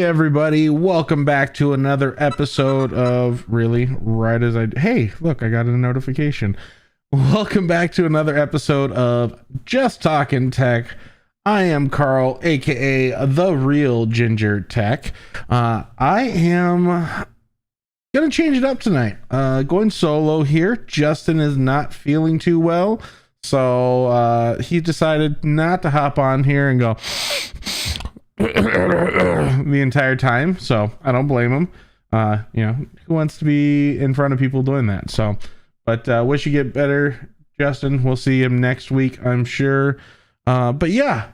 everybody, welcome back to another episode of hey, look, I got a notification. Welcome back to another episode of Just Talkin Tech. I am Carl, aka the real Ginger Tech. I am gonna change it up tonight. Going solo here. Justin is not feeling too well, so he decided not to hop on here and go the entire time, so I don't blame him. Who wants to be in front of people doing that? So, but wish you get better, Justin. We'll see him next week, I'm sure. But yeah,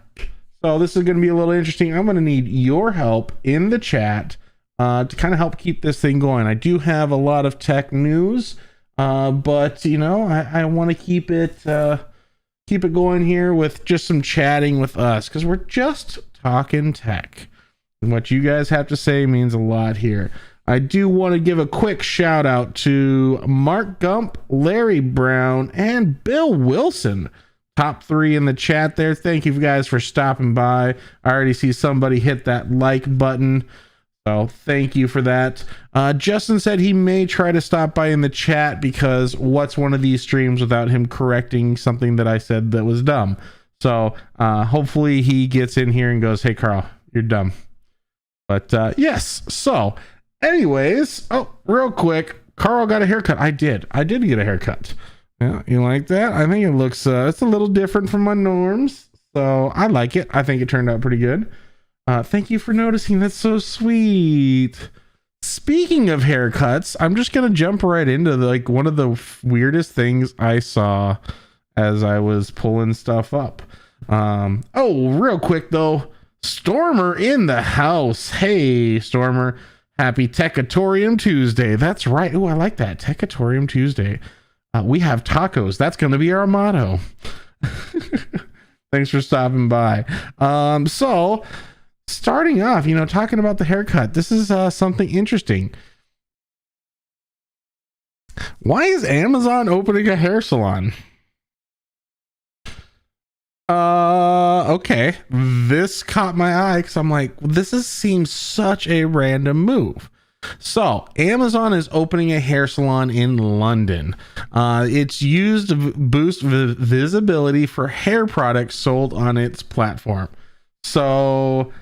so this is going to be a little interesting. I'm going to need your help in the chat to kind of help keep this thing going. I do have a lot of tech news, but I want to keep it going here with just some chatting with us, because we're just talking tech, and what you guys have to say means a lot here. I do want to give a quick shout out to Mark Gump, Larry Brown, and Bill Wilson, top 3 in the chat there. Thank you guys for stopping by. I already see somebody hit that like button, so thank you for that. Justin said he may try to stop by in the chat, because what's one of these streams without him correcting something that I said that was dumb? So hopefully he gets in here and goes, "Hey Carl, you're dumb." But yes, so anyways, real quick, Carl got a haircut. I did get a haircut. Yeah, you like that? I think it looks it's a little different from my norms, so I like it. I think it turned out pretty good. Thank you for noticing. That's so sweet. Speaking of haircuts, I'm just gonna jump right into one of the weirdest things I saw as I was pulling stuff up. Real quick though, Stormer in the house. Hey Stormer, happy Techatorium Tuesday. That's right. Oh, I like that, Techatorium Tuesday. We have tacos. That's going to be our motto. Thanks for stopping by. So starting off, talking about the haircut, this is something interesting. Why is Amazon opening a hair salon? Okay, this caught my eye because I'm like, seems such a random move. So Amazon is opening a hair salon in London. It's used to boost visibility for hair products sold on its platform. So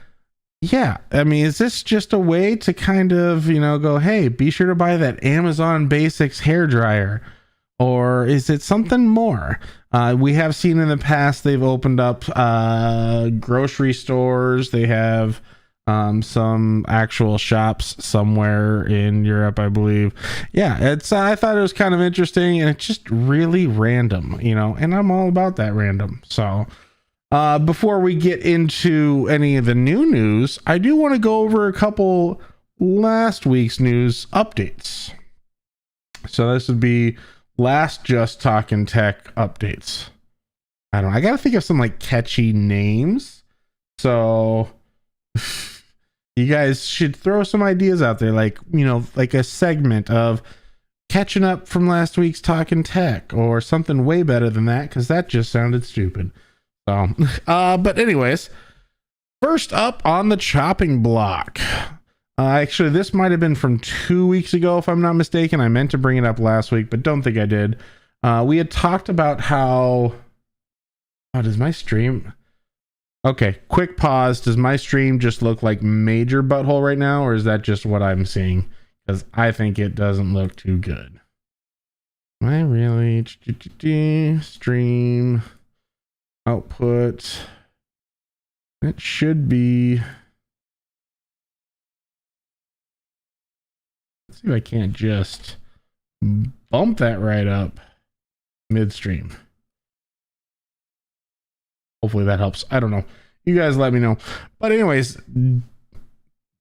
yeah, I mean, is this just a way to kind of go, hey, be sure to buy that Amazon Basics hair dryer? Or is it something more? We have seen in the past they've opened up grocery stores. They have some actual shops somewhere in Europe, I believe. Yeah, I thought it was kind of interesting, and it's just really random, and I'm all about that random. So before we get into any of the new news, I do want to go over a couple last week's news updates. So this would be last Just Talkin Tech updates. I gotta think of some catchy names, so you guys should throw some ideas out there, like a segment of catching up from last week's Talkin Tech, or something way better than that, because that just sounded stupid. So but anyways, first up on the chopping block, actually, this might have been from 2 weeks ago, if I'm not mistaken. I meant to bring it up last week, but don't think I did. We had talked about how... does my stream... Okay, quick pause. Does my stream just look like major butthole right now, or is that just what I'm seeing? Because I think it doesn't look too good. Am I really... Stream... Output... It should be... See if I can't just bump that right up midstream. Hopefully that helps. I don't know. You guys let me know. But anyways,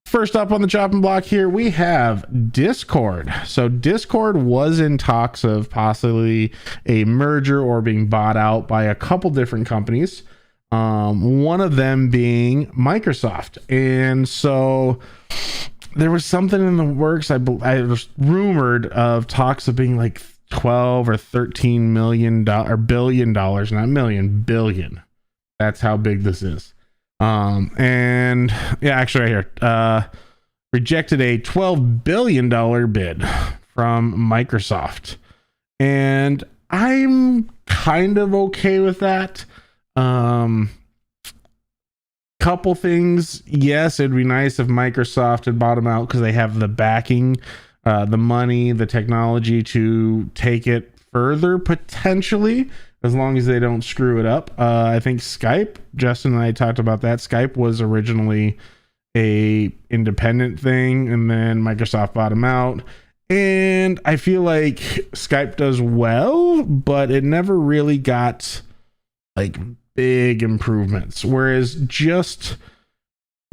first up on the chopping block here, we have Discord. So Discord was in talks of possibly a merger or being bought out by a couple different companies. One of them being Microsoft. And so there was something in the works. I was rumored of talks of being like 12 or 13 million or billion dollars, not million, billion. That's how big this is. And yeah, actually right here, rejected a $12 billion bid from Microsoft. And I'm kind of okay with that. Couple things. Yes, it'd be nice if Microsoft had bought them out because they have the backing, the money, the technology to take it further potentially, as long as they don't screw it up. I think Skype, Justin and I talked about that. Skype was originally a independent thing, and then Microsoft bought them out. And I feel like Skype does well, but it never really got like big improvements. Whereas just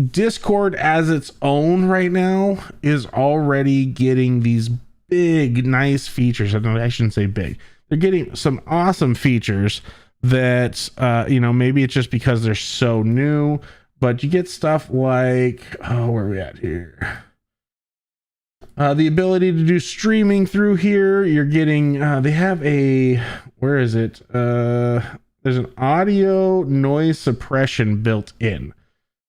Discord as its own right now is already getting these big, nice features. I shouldn't say big. They're getting some awesome features that, maybe it's just because they're so new, but you get stuff like, where are we at here? The ability to do streaming through here. You're getting, they have where is it? There's an audio noise suppression built in.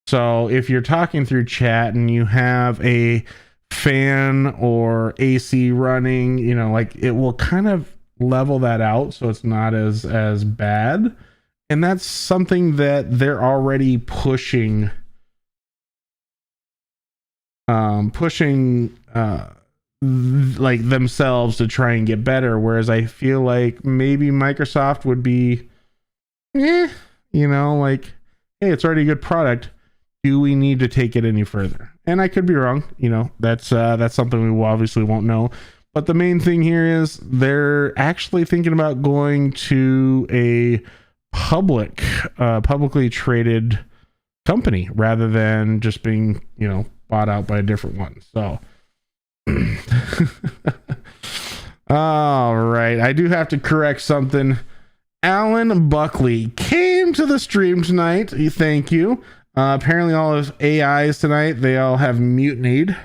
So if you're talking through chat and you have a fan or AC running, it will kind of level that out so it's not as bad. And that's something that they're already pushing like themselves to try and get better, whereas I feel like maybe Microsoft would be hey, it's already a good product. Do we need to take it any further? And I could be wrong. That's something we obviously won't know. But the main thing here is they're actually thinking about going to a publicly traded company rather than just being, bought out by a different one. So, all right. I do have to correct something. Alan Buckley came to the stream tonight. Thank you. Apparently all of AIs tonight, they all have mutinied.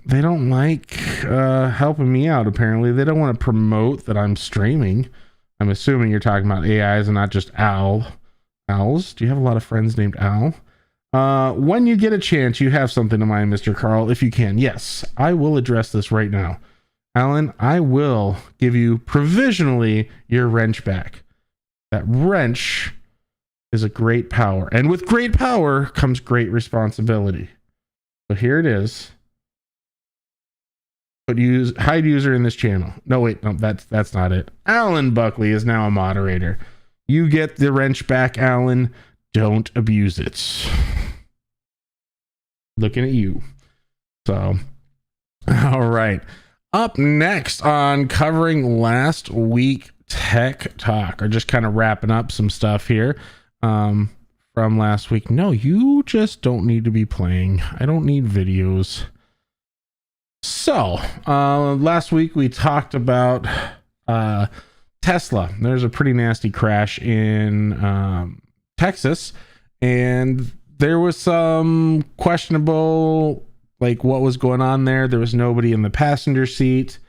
They don't like helping me out, apparently. They don't want to promote that I'm streaming. I'm assuming you're talking about AIs and not just owls. Do you have a lot of friends named Owl? When you get a chance, you have something in mind, Mr. Carl, if you can. Yes, I will address this right now. Alan, I will give you provisionally your wrench back. That wrench is a great power. And with great power comes great responsibility. So here it is. Hide user in this channel. No, that's not it. Alan Buckley is now a moderator. You get the wrench back, Alan. Don't abuse it. Looking at you. So, all right. Up next on covering last week tech talk, or just kind of wrapping up some stuff here from last week. No, you just don't need to be playing. I don't need videos. So, last week we talked about Tesla. There's a pretty nasty crash in Texas, and there was some questionable, like, what was going on there. There was nobody in the passenger seat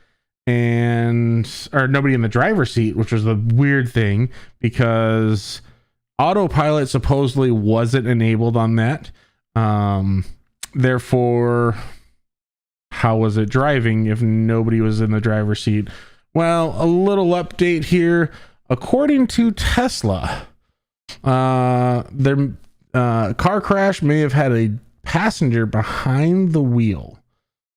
or nobody in the driver's seat, which was the weird thing because autopilot supposedly wasn't enabled on that. Therefore, how was it driving if nobody was in the driver's seat? Well, a little update here. According to Tesla, their car crash may have had a passenger behind the wheel.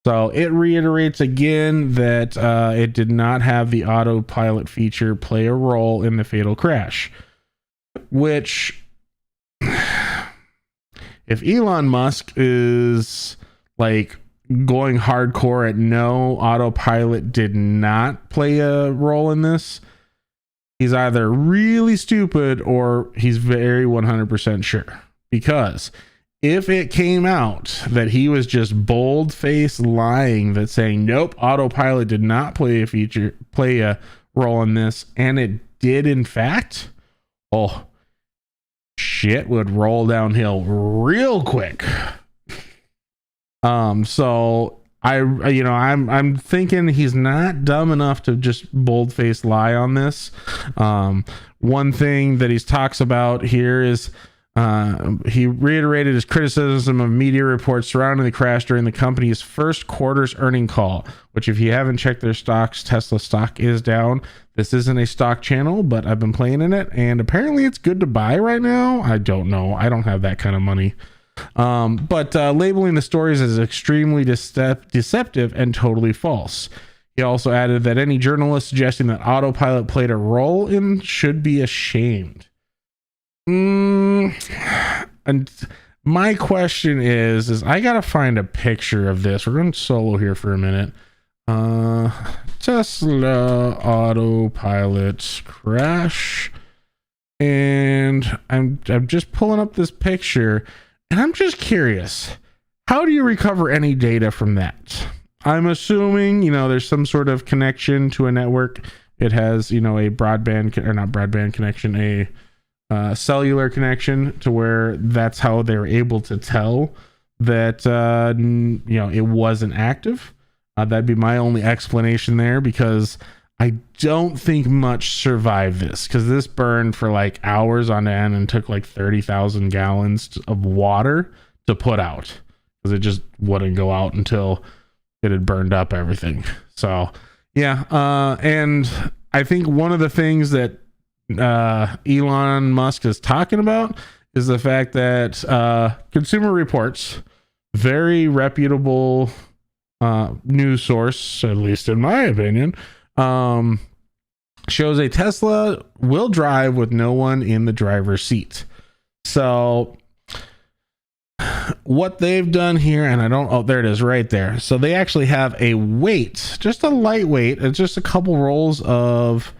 So it reiterates again that it did not have the autopilot feature play a role in the fatal crash. Which, if Elon Musk is like going hardcore at no, autopilot did not play a role in this, he's either really stupid or he's very 100% sure. Because if it came out that he was just bold-faced lying, that saying nope, autopilot did not play a role in this, and it did in fact, shit would roll downhill real quick. So I'm thinking he's not dumb enough to just bold-faced lie on this. One thing that he talks about here is He reiterated his criticism of media reports surrounding the crash during the company's first quarter's earning call, which if you haven't checked their stocks, Tesla stock is down. This isn't a stock channel, but I've been playing in it, and apparently it's good to buy right now. I don't know. I don't have that kind of money. But labeling the stories as extremely deceptive and totally false. He also added that any journalist suggesting that autopilot played a role in should be ashamed. And my question is I gotta find a picture of this. We're going solo here for a minute. Tesla autopilot crash, and I'm just pulling up this picture, and I'm just curious, how do you recover any data from that? I'm assuming, there's some sort of connection to a network. It has, a broadband or not broadband connection, a cellular connection, to where that's how they're able to tell that it wasn't active. That'd be my only explanation there, because I don't think much survived this, because this burned for like hours on end and took like 30,000 gallons of water to put out, because it just wouldn't go out until it had burned up everything. So yeah, and I think one of the things that Elon Musk is talking about is the fact that Consumer Reports, very reputable news source, at least in my opinion, shows a Tesla will drive with no one in the driver's seat. So what they've done here, and there it is right there. So they actually have a weight, just a lightweight, it's just a couple rolls of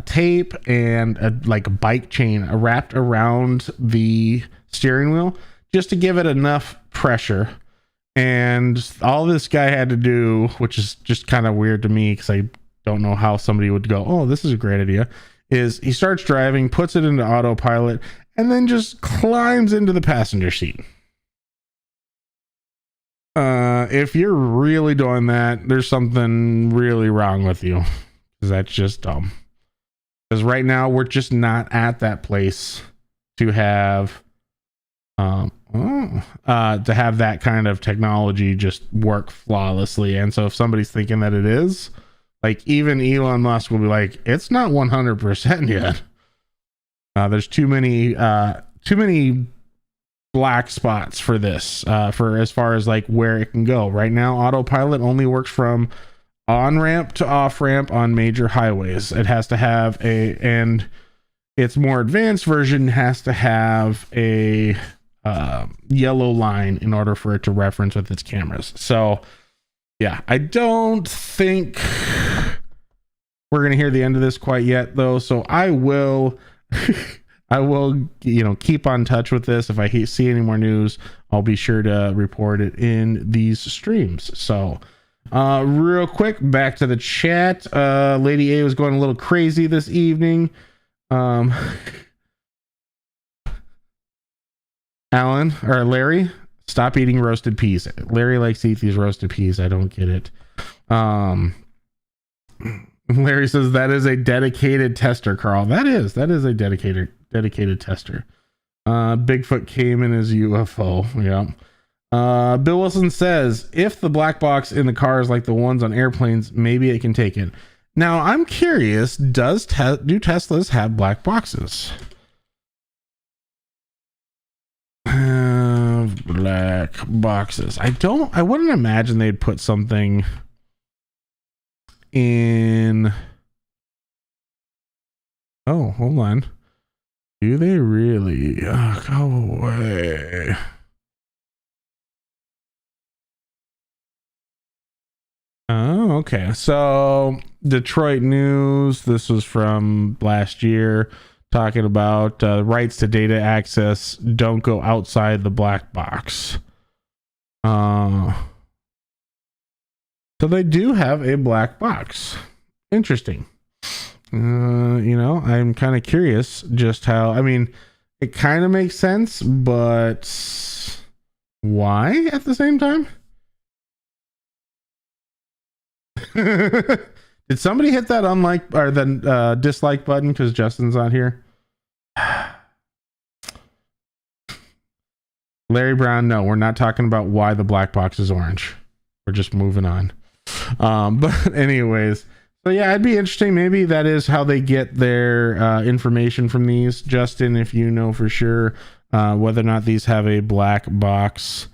tape and a bike chain wrapped around the steering wheel, just to give it enough pressure. And all this guy had to do, which is just kind of weird to me, because I don't know how somebody would go, oh, this is a great idea, is he starts driving, puts it into autopilot, and then just climbs into the passenger seat. If you're really doing that, there's something really wrong with you, because that's just dumb. Because right now we're just not at that place to have that kind of technology just work flawlessly. And so if somebody's thinking that it is, like, even Elon Musk will be like, it's not 100% yet. There's too many black spots for this, for as far as like where it can go. Right now, autopilot only works from on ramp to off ramp on major highways. It has to have and its more advanced version has to have a yellow line in order for it to reference with its cameras. So yeah, I don't think we're gonna hear the end of this quite yet, though. So I will keep on touch with this. If I see any more news, I'll be sure to report it in these streams. So real quick, back to the chat. Lady A was going a little crazy this evening. Alan or Larry, stop eating roasted peas. Larry likes to eat these roasted peas. I don't get it. Larry says that is a dedicated tester, Carl. That is a dedicated tester. Bigfoot came in his UFO. Yeah. Bill Wilson says, if the black box in the car is like the ones on airplanes, maybe it can take it. Now I'm curious, do Teslas have black boxes? Black boxes. I wouldn't imagine they'd put something in. Oh, hold on. Do they really? Oh, go away. Oh, okay. So Detroit News, this was from last year, talking about rights to data access don't go outside the black box. So they do have a black box. Interesting. I'm kind of curious just how, it kind of makes sense, but why at the same time? Did somebody hit that unlike or the dislike button because Justin's not here? Larry Brown, no, we're not talking about why the black box is orange. We're just moving on. But anyways, so yeah, it'd be interesting. Maybe that is how they get their information from these. Justin, if you know for sure whether or not these have a black box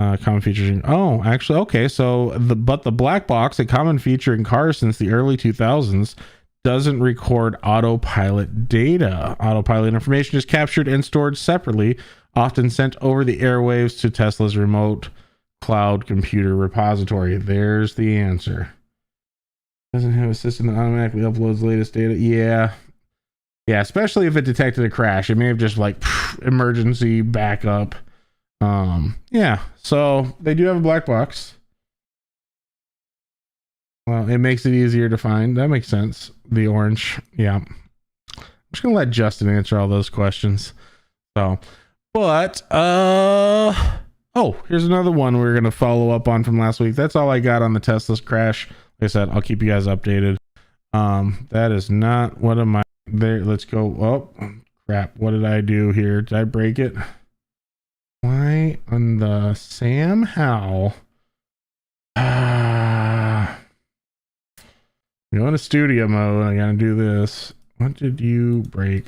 common feature. Oh, actually, okay. So the black box, a common feature in cars since the early 2000s, doesn't record autopilot data. Autopilot information is captured and stored separately, often sent over the airwaves to Tesla's remote cloud computer repository. There's the answer. Doesn't have a system that automatically uploads the latest data. Yeah, especially if it detected a crash. It may have just like emergency backup. Yeah, so they do have a black box. Well, it makes it easier to find. That makes sense. The orange. Yeah. I'm just gonna let Justin answer all those questions. So, but oh, here's another one we're gonna follow up on from last week. That's all I got on the Tesla's crash. Like I said, I'll keep you guys updated. That is not what am I there. Let's go. Oh crap. What did I do here? Did I break it? Why on the Sam Howell? Go into studio mode. I gotta do this. What did you break?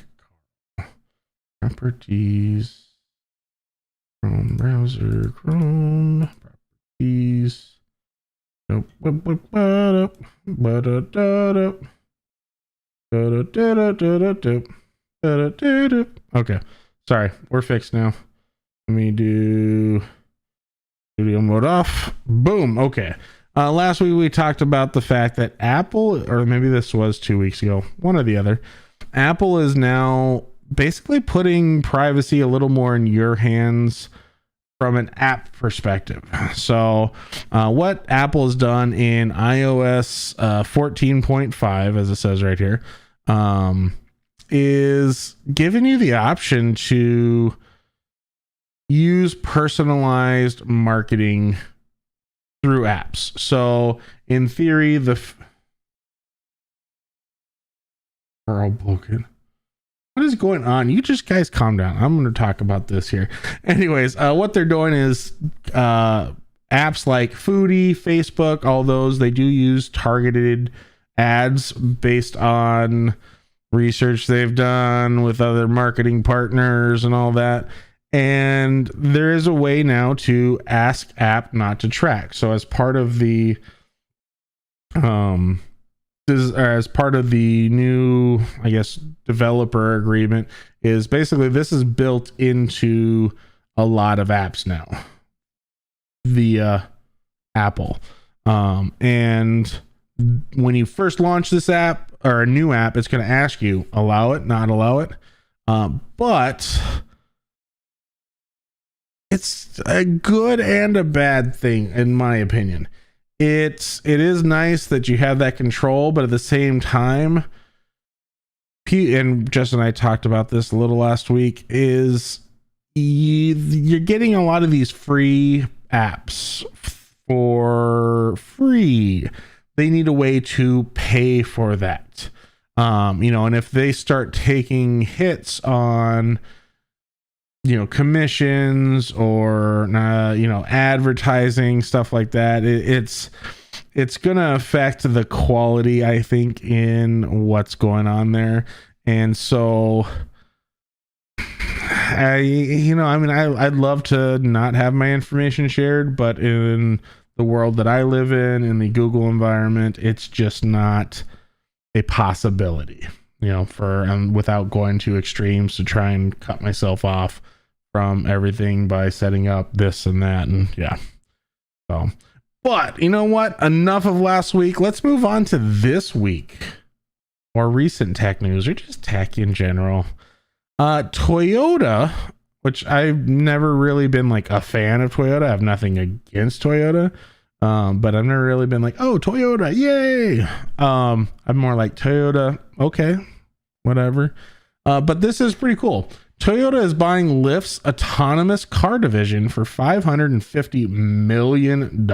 Properties. Chrome browser. Chrome properties. Nope. Okay. Sorry. We're fixed now. Let me do studio mode off. Boom. Okay. Last week we talked about the fact that Apple, or maybe this was 2 weeks ago, one or the other, Apple is now basically putting privacy a little more in your hands from an app perspective. So what Apple has done in iOS 14.5, as it says right here, is giving you the option to use personalized marketing through apps. So in theory, Carl Boken. What is going on? You just guys calm down. I'm going to talk about this here. Anyways, what they're doing is apps like Foodie, Facebook, all those, they do use targeted ads based on research they've done with other marketing partners and all that. And there is a way now to ask app not to track. So as part of the as part of the new, I guess, developer agreement, is basically this is built into a lot of apps now via Apple. And when you first launch this app or a new app, it's going to ask you allow it, not allow it. But it's a good and a bad thing, in my opinion. It is nice that you have that control, but at the same time, and Justin and I talked about this a little last week, is you're getting a lot of these free apps for free. They need a way to pay for that. And if they start taking hits on commissions or advertising, stuff like that, it's gonna affect the quality, I think, in what's going on there. And so I'd love to not have my information shared, but in the world that I live in the Google environment, it's just not a possibility, without going to extremes to try and cut myself off from everything by setting up this and that. And yeah. So, but you know what? Enough of last week. Let's move on to this week, or recent tech news, or just tech in general. Toyota, which I've never really been like a fan of Toyota. I have nothing against Toyota. But I've never really been like, oh, Toyota, yay. I'm more like Toyota. Okay, whatever. But this is pretty cool. Toyota is buying Lyft's autonomous car division for $550 million.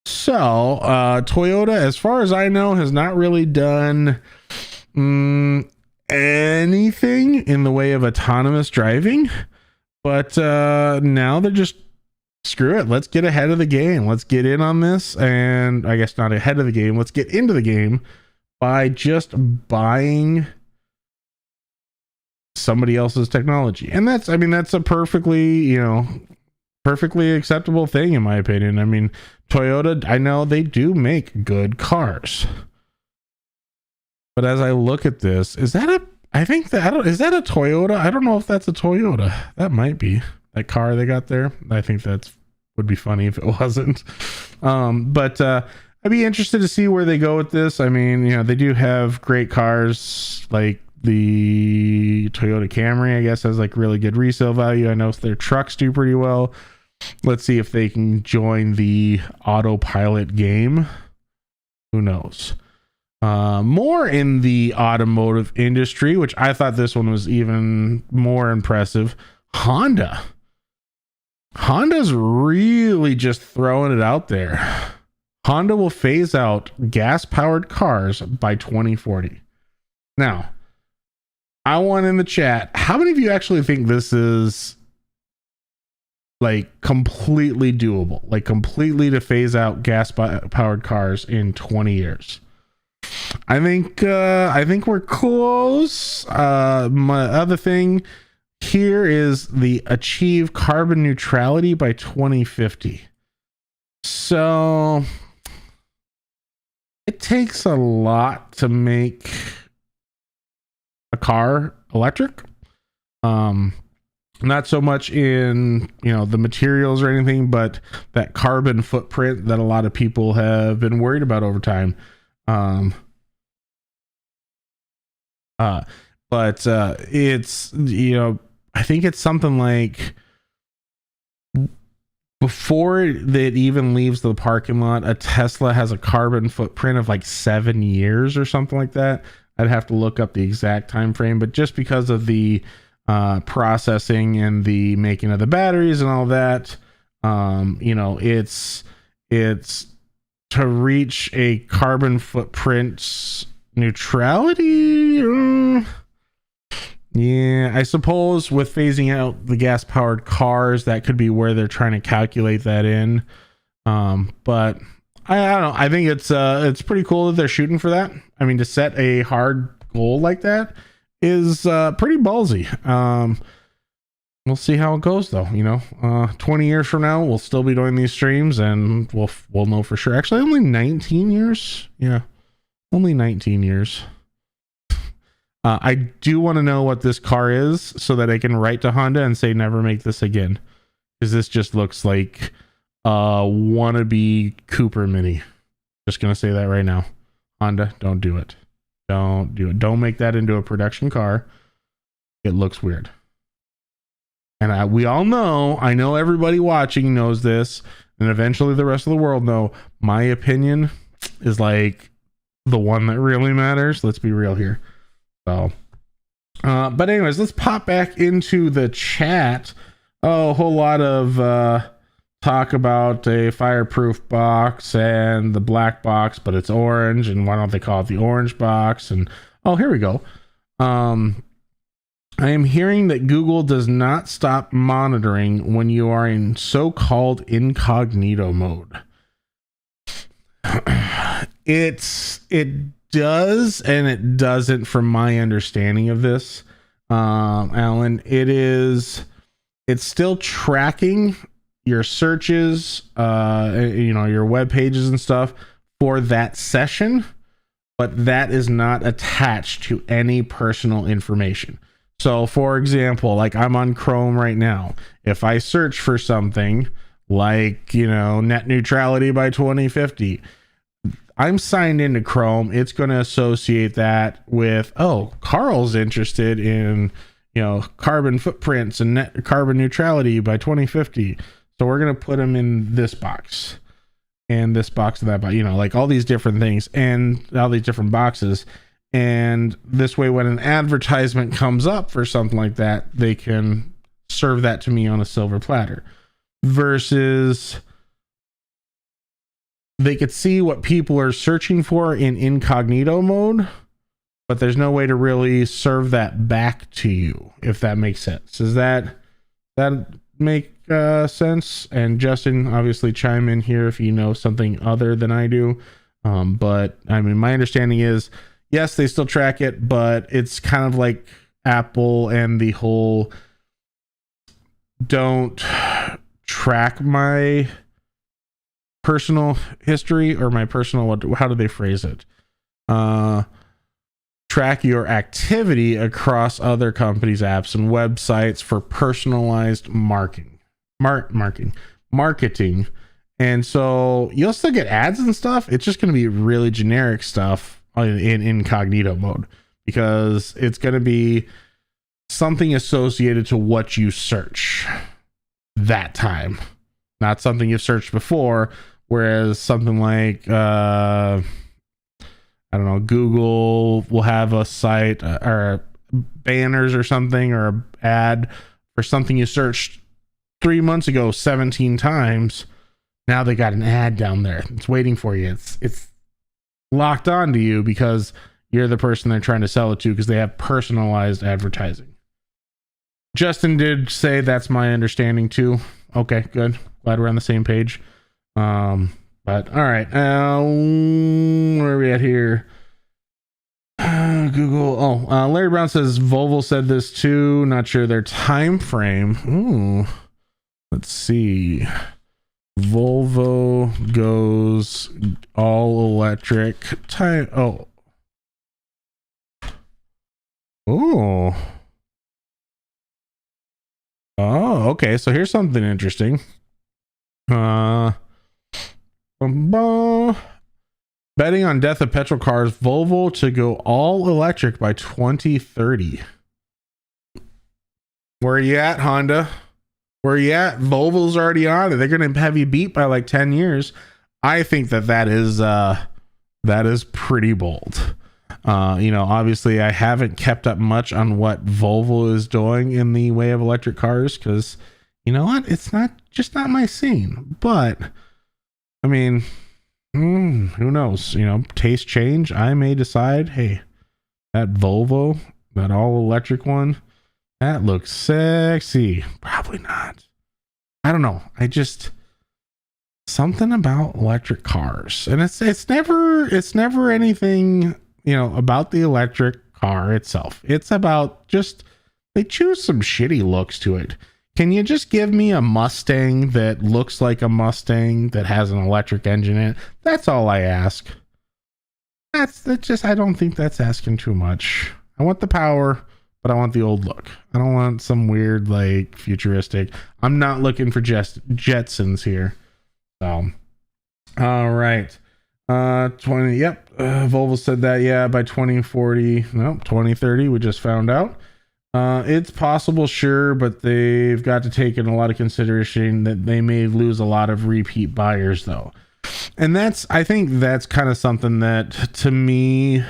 So, Toyota, as far as I know, has not really done anything in the way of autonomous driving. But now they're just, screw it, let's get ahead of the game, let's get in on this. And I guess not ahead of the game, let's get into the game by just buying somebody else's technology. And that's, I mean, that's a perfectly acceptable thing in my opinion. I mean, Toyota, I know they do make good cars, but as I look at this, is that a Toyota? I don't know if that's a Toyota. That might be that car they got there. I think would be funny if it wasn't. But I'd be interested to see where they go with this. I mean, they do have great cars, like the Toyota Camry, I guess, has like really good resale value. I know their trucks do pretty well. Let's see if they can join the autopilot game. Who knows? More in the automotive industry, which I thought this one was even more impressive. Honda's really just throwing it out there. Honda will phase out gas-powered cars by 2040. Now, I want in the chat, how many of you actually think this is like completely doable, like completely to phase out gas-powered cars in 20 years? I think we're close. My other thing here is the achieve carbon neutrality by 2050. So it takes a lot to make a car electric. Not so much in the materials or anything, but that carbon footprint that a lot of people have been worried about over time. But it's I think it's something like, before it even leaves the parking lot, a Tesla has a carbon footprint of like 7 years or something like that. I'd have to look up the exact time frame, but just because of the processing and the making of the batteries and all that, it's to reach a carbon footprint neutrality. Yeah, I suppose with phasing out the gas powered cars, that could be where they're trying to calculate that in. But I don't know. I think it's pretty cool that they're shooting for that. I mean, to set a hard goal like that is pretty ballsy. We'll see how it goes though. 20 years from now, we'll still be doing these streams and we'll know for sure. Actually, only 19 years. Yeah, only 19 years. I do want to know what this car is so that I can write to Honda and say never make this again, because this just looks like a wannabe Cooper Mini. Just gonna say that right now. Honda, don't do it. Don't do it. Don't make that into a production car. It looks weird. And we all know, I know everybody watching knows this, and eventually the rest of the world know, my opinion is like the one that really matters. Let's be real here. So, but anyways, let's pop back into the chat. Oh, a whole lot of talk about a fireproof box and the black box, but it's orange, and why don't they call it the orange box? And oh, here we go. I am hearing that Google does not stop monitoring when you are in so-called incognito mode. It does and it doesn't, from my understanding of this, Alan. It's still tracking your searches, your web pages and stuff for that session, but that is not attached to any personal information. So for example, like I'm on Chrome right now. If I search for something like, net neutrality by 2050, I'm signed into Chrome. It's going to associate that with, oh, Carl's interested in, carbon footprints and net carbon neutrality by 2050. So we're going to put them in this box and this box and that box, like all these different things and all these different boxes. And this way, when an advertisement comes up for something like that, they can serve that to me on a silver platter, versus they could see what people are searching for in incognito mode, but there's no way to really serve that back to you, if that makes sense. Does that that make sense? And Justin, obviously chime in here if you know something other than I do. But I mean, my understanding is, yes, they still track it, but it's kind of like Apple and the whole don't track my personal history or my personal, how do they phrase it? Track your activity across other companies' apps and websites for personalized marketing. And so you'll still get ads and stuff. It's just going to be really generic stuff in incognito mode, because it's going to be something associated to what you search that time, not something you've searched before. Whereas something like I don't know, Google will have a site or banners or something, or a ad for something you searched 3 months ago 17 times. Now they got an ad down there. It's waiting for you. It's locked onto you because you're the person they're trying to sell it to, because they have personalized advertising. Justin did say that's my understanding too. Okay, good. Glad we're on the same page. But all right, where are we at here? Google. Larry Brown says Volvo said this too. Not sure their time frame. Ooh, let's see. Volvo goes all electric. Time. Oh. Okay. So here's something interesting. Betting on death of petrol cars, Volvo to go all electric by 2030. Where are you at, Honda? Where are you at? Volvo's already on it. They're going to have you beat by like 10 years. I think that is pretty bold. Obviously I haven't kept up much on what Volvo is doing in the way of electric cars, because you know what? It's not my scene. But I mean, who knows? Taste change. I may decide, hey, that Volvo, that all electric one, that looks sexy. Probably not. I don't know. Something about electric cars, and it's never anything, about the electric car itself. It's about just, they choose some shitty looks to it. Can you just give me a Mustang that looks like a Mustang that has an electric engine in it? That's all I ask. That's just, I don't think that's asking too much. I want the power, but I want the old look. I don't want some weird, like, futuristic. I'm not looking for Jetsons here. So, all right. 20, yep. Volvo said that, yeah, by 2040. Nope, 2030, we just found out. It's possible, sure, but they've got to take in a lot of consideration that they may lose a lot of repeat buyers, though. And I think that's kind of something that, to me,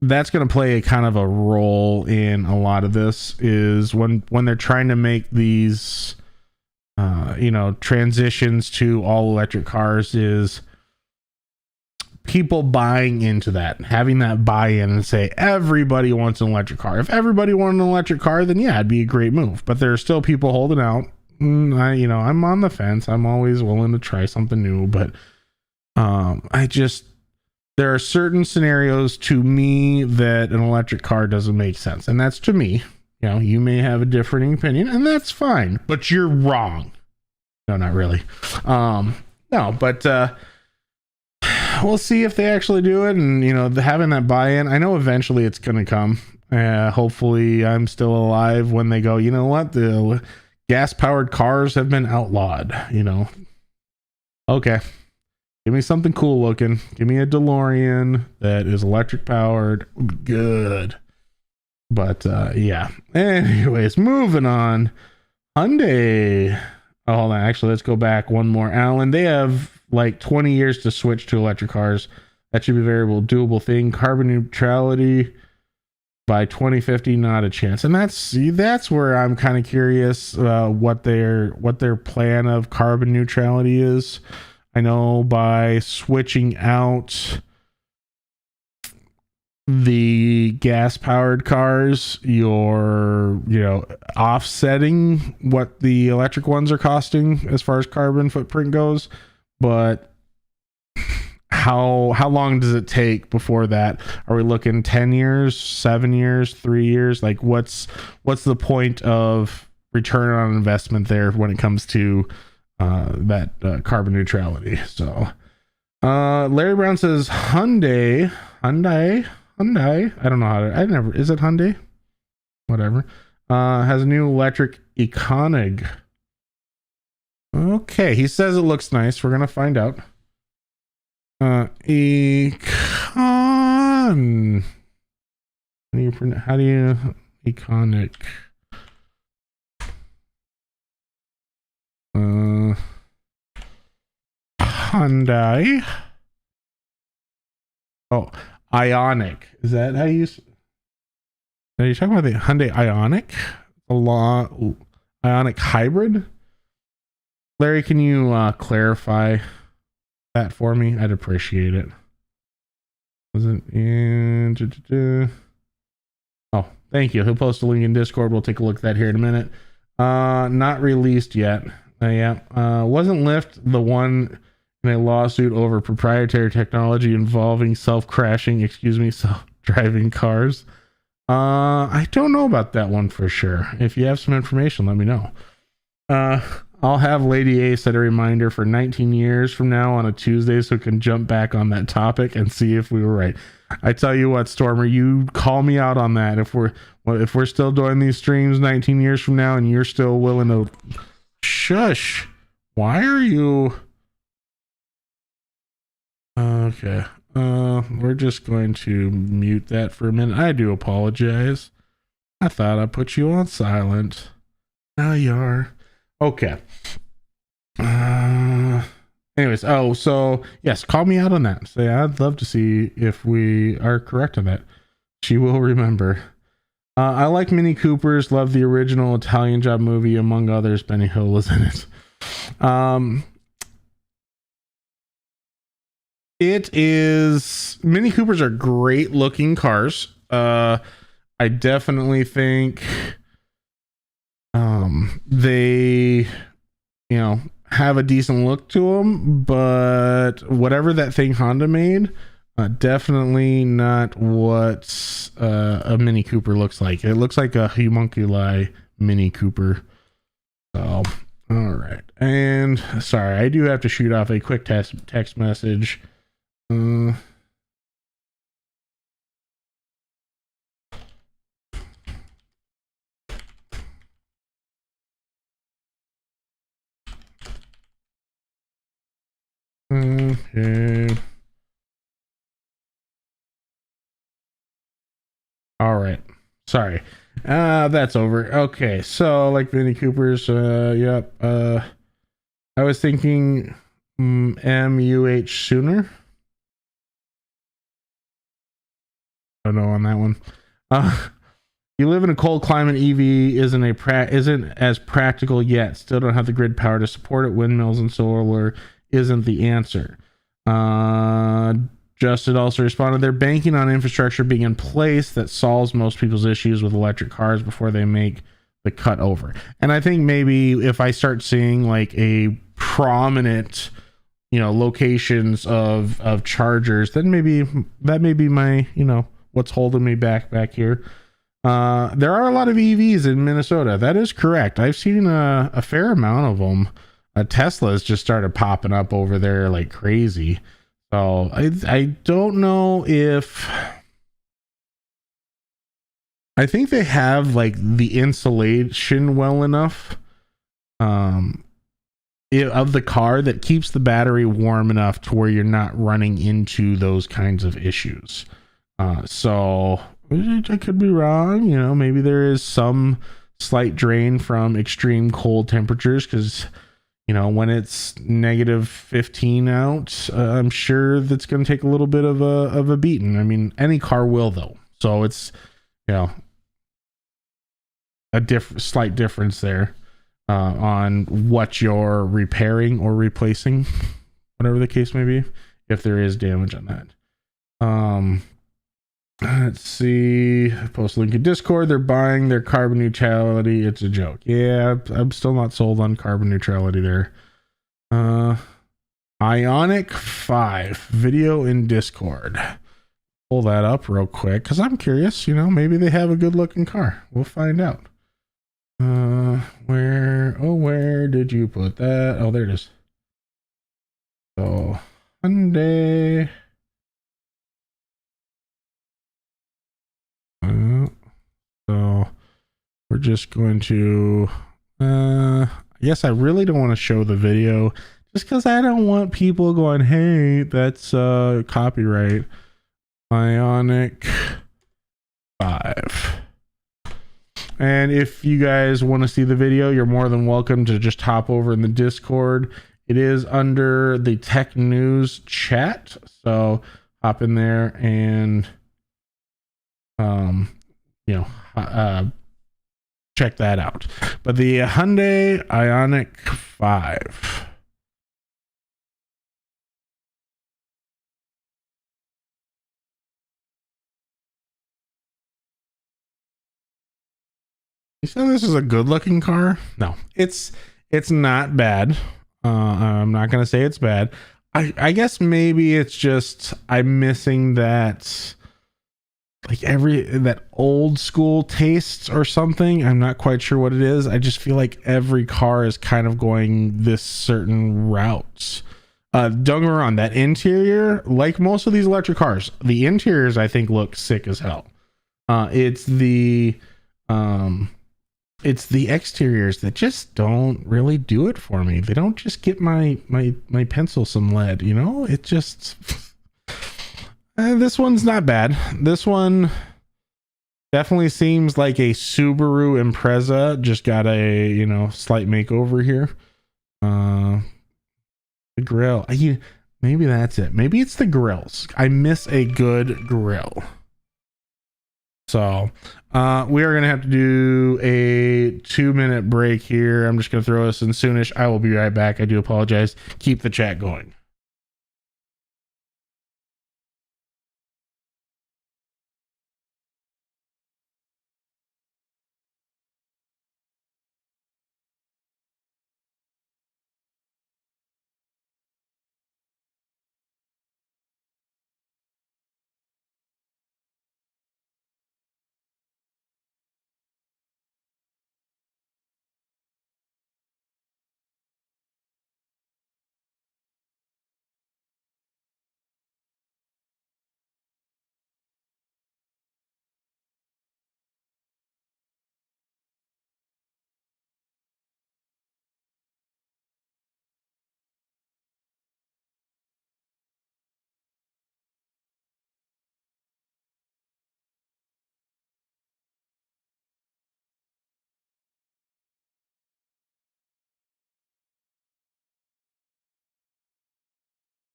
that's going to play a kind of a role in a lot of this, is when they're trying to make these, transitions to all electric cars, is people buying into that, having that buy-in and say everybody wants an electric car. If everybody wanted an electric car, then yeah, it'd be a great move. But there are still people holding out. I'm on the fence. I'm always willing to try something new, but there are certain scenarios to me that an electric car doesn't make sense, and that's to me. You may have a differing opinion, and that's fine, but you're wrong. No, not really. But we'll see if they actually do it, and having that buy-in. I know eventually it's going to come. Hopefully I'm still alive when they go, you know what, the gas-powered cars have been outlawed. Okay, give me something cool looking. Give me a DeLorean that is electric powered. Good. But yeah, anyways, moving on. Hyundai. Oh, hold on, actually, let's go back one more. Alan, they have like 20 years to switch to electric cars. That should be a very doable thing. Carbon neutrality by 2050, not a chance. And that's where I'm kind of curious what their plan of carbon neutrality is. I know by switching out the gas powered cars, you're, offsetting what the electric ones are costing as far as carbon footprint goes. But how long does it take before that? Are we looking 10 years, 7 years, 3 years? Like what's the point of return on investment there when it comes to that carbon neutrality? So Larry Brown says Hyundai. I don't know is it Hyundai? Whatever. Has a new electric Econiq. Okay, he says it looks nice. We're gonna find out. Econ. How do you Econiq? Hyundai. Oh, Ioniq. Is that how you? Are you talking about the Hyundai Ioniq? Ioniq hybrid? Larry, can you clarify that for me? I'd appreciate it. Was it in? Oh, thank you. He'll post a link in Discord. We'll take a look at that here in a minute. Not released yet. Wasn't Lyft the one in a lawsuit over proprietary technology involving self-driving cars? I don't know about that one for sure. If you have some information, let me know. I'll have Lady A set a reminder for 19 years from now on a Tuesday so we can jump back on that topic and see if we were right. I tell you what, Stormer, you call me out on that. If we're still doing these streams 19 years from now and you're still willing to shush, why are you? Okay. We're just going to mute that for a minute. I do apologize. I thought I put you on silent. Now you are. Okay. Anyways, so yes, call me out on that. Say I'd love to see if we are correct on that. She will remember. I like Mini Coopers. Love the original Italian Job movie, among others. Benny Hill was in it. It is. Mini Coopers are great looking cars. I definitely think they, have a decent look to them, but whatever that thing Honda made, definitely not what a Mini Cooper looks like. It looks like a homunculi Mini Cooper. So, all right. And sorry, I do have to shoot off a quick text message. Okay. All right. Sorry. That's over. Okay. So like Mini Coopers, yep. I was thinking MUH sooner. I don't know on that one. You live in a cold climate. EV isn't as practical yet. Still don't have the grid power to support it. Windmills and solar isn't the answer. Justin also responded, they're banking on infrastructure being in place that solves most people's issues with electric cars before they make the cut over. And I think maybe if I start seeing like a prominent, locations of chargers, then maybe that may be my, what's holding me back here. There are a lot of EVs in Minnesota. That is correct. I've seen a fair amount of them. Tesla's just started popping up over there like crazy. So I don't know if, I think they have like the insulation well enough of the car that keeps the battery warm enough to where you're not running into those kinds of issues. So I could be wrong. Maybe there is some slight drain from extreme cold temperatures because when it's -15 out, I'm sure that's going to take a little bit of a beating. I mean, any car will though. So it's, a slight difference there on what you're repairing or replacing, whatever the case may be, if there is damage on that. Let's see. Post link in Discord. They're buying their carbon neutrality. It's a joke. Yeah, I'm still not sold on carbon neutrality there. Ionic 5 video in Discord. Pull that up real quick because I'm curious. You know, maybe they have a good looking car. We'll find out. Where did you put that? Oh, there it is. So Hyundai. So we're just going to I guess I really don't want to show the video just because I don't want people going, hey, that's copyright. Ionic 5. And if you guys want to see the video, you're more than welcome to just hop over in the Discord. It is under the tech news chat, so hop in there and check that out. But the Hyundai Ioniq 5. You said this is a good looking car? No, it's not bad. I'm not gonna say it's bad. I guess maybe it's just I'm missing that that old school taste or something. I'm not quite sure what it is. I just feel like every car is kind of going this certain route. Don't get me wrong, that interior, like most of these electric cars, the interiors I think look sick as hell. It's the exteriors that just don't really do it for me. They don't just get my pencil some lead, you know? It just this one's not bad. This one definitely seems like a Subaru Impreza just got a, you know, slight makeover here. The grill, maybe that's it. Maybe it's the grills. I miss a good grill. So we are gonna have to do a 2-minute break here. I'm just gonna throw us in soonish. I will be right back. I do apologize. Keep the chat going.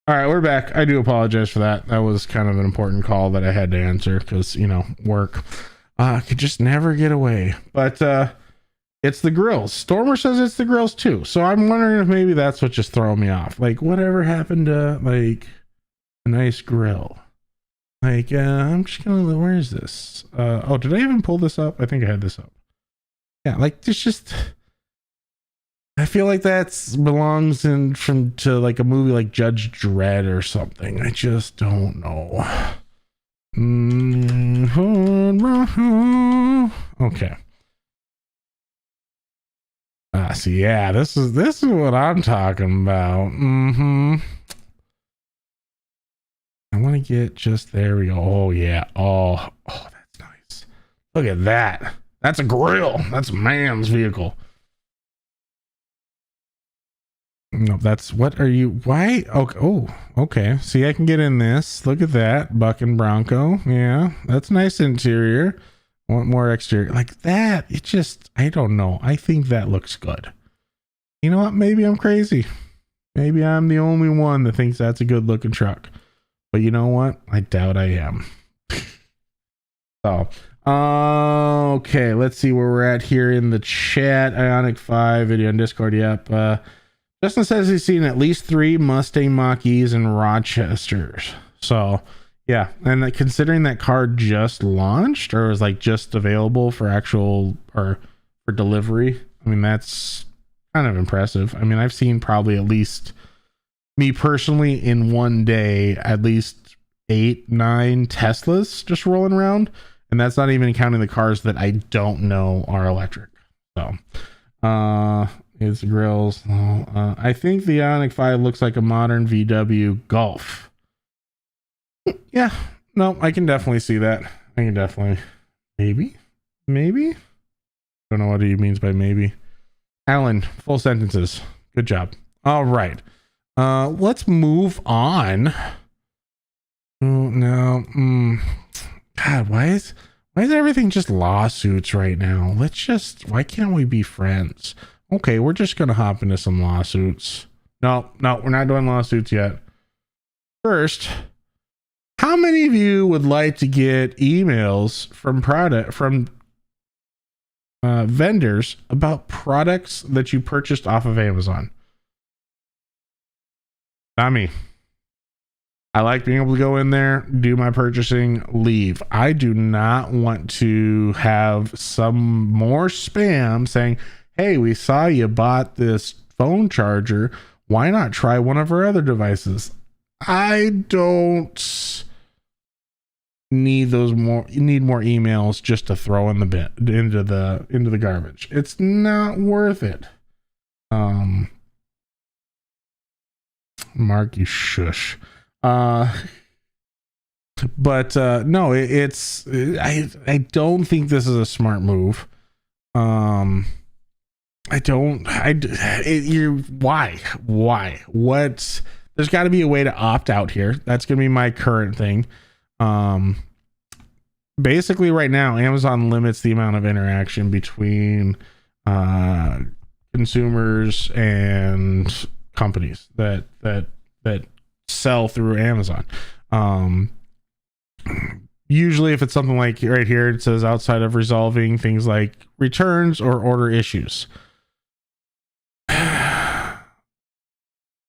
All right, we're back. I do apologize for that. That was kind of an important call that I had to answer because, you know, work. I could just never get away. But it's the grills. Stormer says it's the grills too. So I'm wondering if maybe that's what just throwing me off. Like, whatever happened to like a nice grill? Like, I'm just gonna, where is this? Oh, did I even pull this up? I think I had this up. Yeah, like it's just, I feel like that belongs to like a movie like Judge Dredd or something. I just don't know. Okay. So yeah, this is what I'm talking about. I want to get just, there we go. Oh yeah. Oh, that's nice. Look at that. That's a grill. That's a man's vehicle. No, that's, what are you, why? Okay. Oh, okay. See, I can get in this. Look at that. Buck and Bronco. Yeah, that's nice interior. Want more exterior like that? It just, I don't know. I think that looks good. You know what? Maybe I'm crazy. Maybe I'm the only one that thinks that's a good looking truck. But you know what? I doubt I am. So, okay. Let's see where we're at here in the chat. Ioniq 5 video on Discord. Yep. Justin says he's seen at least 3 Mustang Mach-E's and Rochesters. So, Yeah, and considering that car just launched or was like just available for actual or for delivery, I mean that's kind of impressive. I mean, I've seen probably at least me personally in one day at least 8-9 Teslas just rolling around, and that's not even counting the cars that I don't know are electric. So it's grills. I think the Ioniq 5 looks like a modern VW Golf. Yeah, no, I can definitely see that. I can definitely, maybe. Don't know what he means by maybe. Alan, full sentences. Good job. All right. Let's move on. Oh no. God, why is everything just lawsuits right now? Why can't we be friends? Okay, we're just gonna hop into some lawsuits. No, we're not doing lawsuits yet. First, how many of you would like to get emails from vendors about products that you purchased off of Amazon? Not me. I like being able to go in there, do my purchasing, leave. I do not want to have some more spam saying, hey, we saw you bought this phone charger. Why not try one of our other devices? I don't need more emails just to throw in the bin into the garbage. It's not worth it. Mark, you shush. But no, I don't think this is a smart move. Why? There's got to be a way to opt out here. That's gonna be my current thing. Basically right now Amazon limits the amount of interaction between consumers and companies that sell through Amazon. Usually if it's something like right here, it says outside of resolving things like returns or order issues.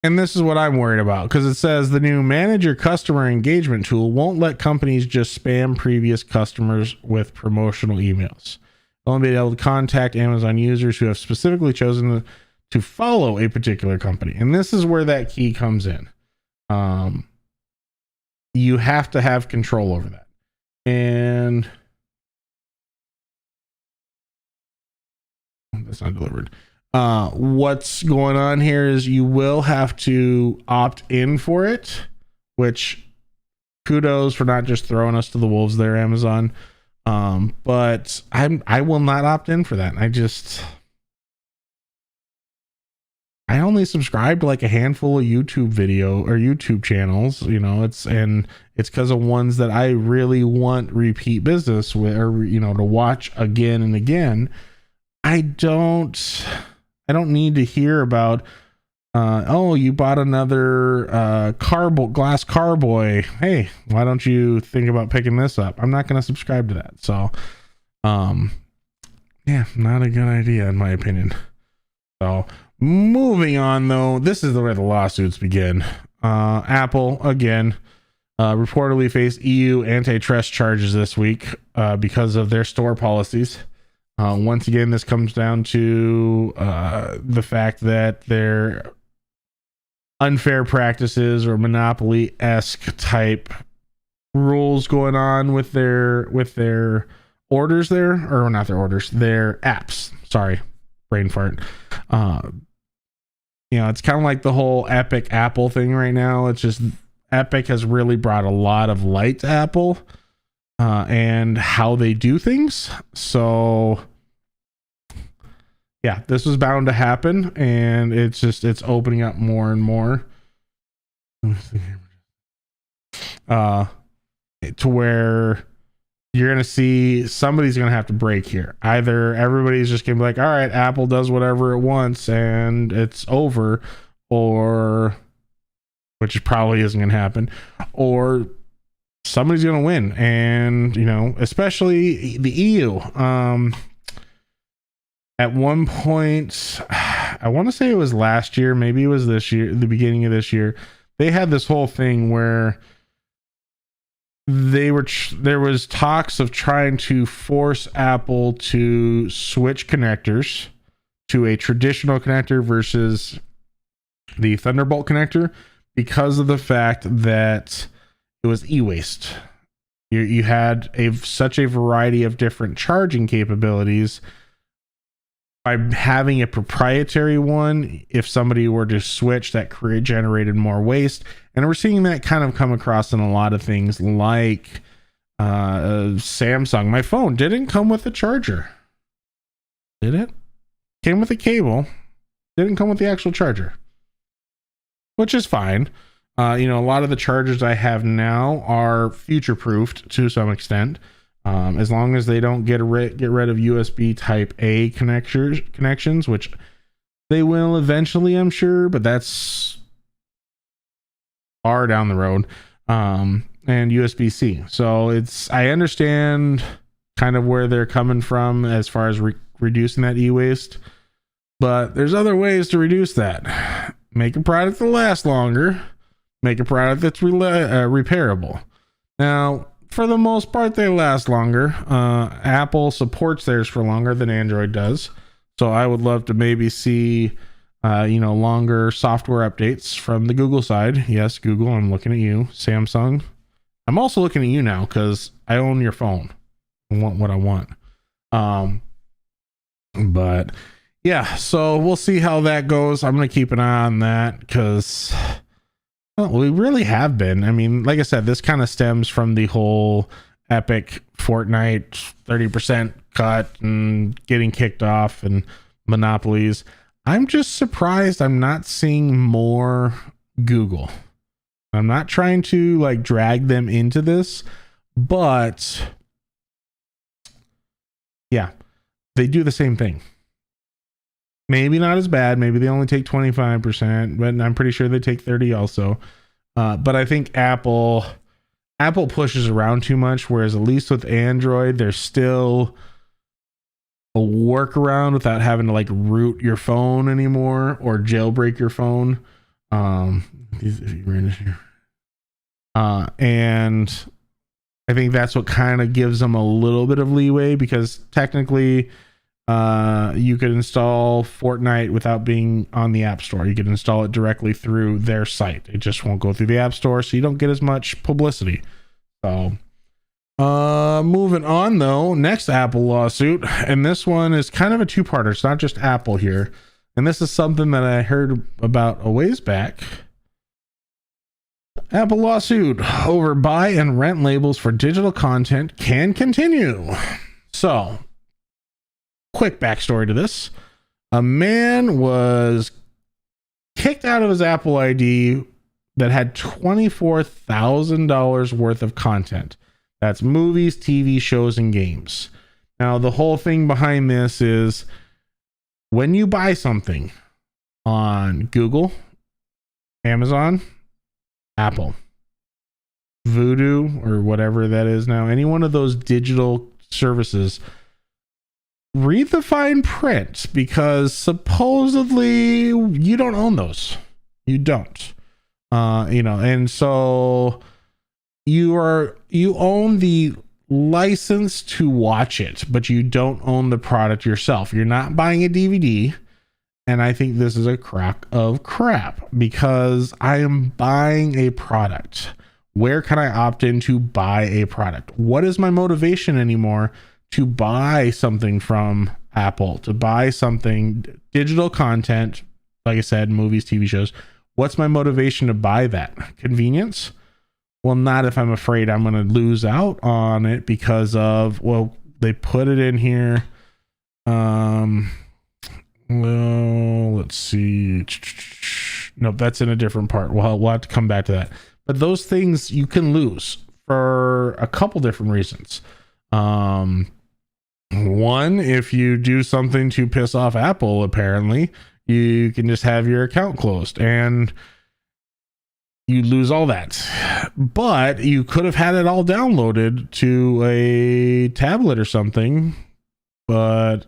And this is what I'm worried about, because it says the new manager customer engagement tool won't let companies just spam previous customers with promotional emails. They'll only be able to contact Amazon users who have specifically chosen to follow a particular company. And this is where that key comes in. You have to have control over that. And that's not delivered. What's going on here is you will have to opt in for it, which kudos for not just throwing us to the wolves there, Amazon. But I will not opt in for that. I only subscribe to like a handful of YouTube channels, it's because of ones that I really want repeat business with, or, to watch again and again. I don't need to hear about, you bought another glass carboy. Hey, why don't you think about picking this up? I'm not going to subscribe to that. So, yeah, not a good idea in my opinion. So moving on though, this is where the lawsuits begin. Apple again, reportedly faced EU antitrust charges this week, because of their store policies. Once again, this comes down to the fact that their unfair practices or monopoly-esque type rules going on with their orders there, or not their orders, their apps. Sorry, brain fart. It's kind of like the whole Epic Apple thing right now. It's just Epic has really brought a lot of light to Apple and how they do things. So yeah, this was bound to happen, and it's opening up more and more to where you're going to see somebody's going to have to break here. Either everybody's just going to be like, all right, Apple does whatever it wants and it's over, or, which probably isn't going to happen, or somebody's going to win. And, especially the EU, at one point, I want to say it was last year, maybe it was this year, the beginning of this year, they had this whole thing where there was talks of trying to force Apple to switch connectors to a traditional connector versus the Thunderbolt connector, because of the fact that it was e-waste. You had such a variety of different charging capabilities. By having a proprietary one, if somebody were to switch, that generated more waste. And we're seeing that kind of come across in a lot of things, like Samsung. My phone didn't come with a charger. Did it? Came with a cable. Didn't come with the actual charger, which is fine. A lot of the chargers I have now are future proofed to some extent. As long as they don't get rid of USB type A connections, which they will eventually, I'm sure, but that's far down the road. And USB-C. So I understand kind of where they're coming from as far as reducing that e-waste, but there's other ways to reduce that. Make a product that lasts longer. Make a product that's repairable. Now, for the most part, they last longer. Apple supports theirs for longer than Android does. So I would love to maybe see, longer software updates from the Google side. Yes, Google, I'm looking at you. Samsung, I'm also looking at you now because I own your phone. I want what I want. But yeah, so we'll see how that goes. I'm going to keep an eye on that because... well, we really have been. I mean, like I said, this kind of stems from the whole Epic Fortnite 30% cut and getting kicked off and monopolies. I'm just surprised I'm not seeing more Google. I'm not trying to drag them into this, but yeah, they do the same thing. Maybe not as bad. Maybe they only take 25%, but I'm pretty sure they take 30 also. But I think Apple pushes around too much, whereas at least with Android, there's still a workaround without having to root your phone anymore or jailbreak your phone. And I think that's what kind of gives them a little bit of leeway, because technically you could install Fortnite without being on the App Store. You could install it directly through their site. It just won't go through the App Store, so you don't get as much publicity. So moving on though, next Apple lawsuit, and this one is kind of a two-parter. It's not just Apple here, and this is something that I heard about a ways back. Apple lawsuit over buy and rent labels for digital content can continue. So quick backstory to this. A man was kicked out of his Apple ID that had $24,000 worth of content. That's movies, TV shows, and games. Now, the whole thing behind this is when you buy something on Google, Amazon, Apple, Vudu, or whatever that is now, any one of those digital services, read the fine print, because supposedly you don't own those. You don't. And so you own the license to watch it, but you don't own the product yourself. You're not buying a DVD. And I think this is a crock of crap, because I am buying a product. Where can I opt in to buy a product? What is my motivation anymore to buy something from Apple, to buy something digital content, like I said, movies, TV shows? What's my motivation to buy that? Convenience? Well, not if I'm afraid I'm going to lose out on it because of, well, they put it in here. Well, let's see. Nope, that's in a different part. We'll have to come back to that. But those things you can lose for a couple different reasons. One, if you do something to piss off Apple, apparently, you can just have your account closed and you lose all that. But you could have had it all downloaded to a tablet or something. But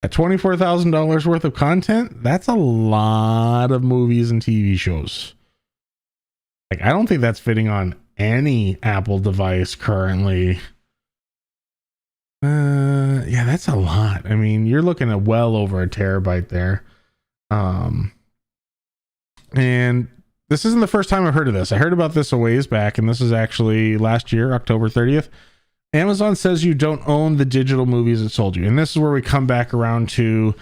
at $24,000 worth of content, that's a lot of movies and TV shows. I don't think that's fitting on any Apple device currently. Yeah, that's a lot. I mean, you're looking at well over a terabyte there. And this isn't the first time I've heard of this. I heard about this a ways back, and this is actually last year, October 30th. Amazon says you don't own the digital movies it sold you. And this is where we come back around to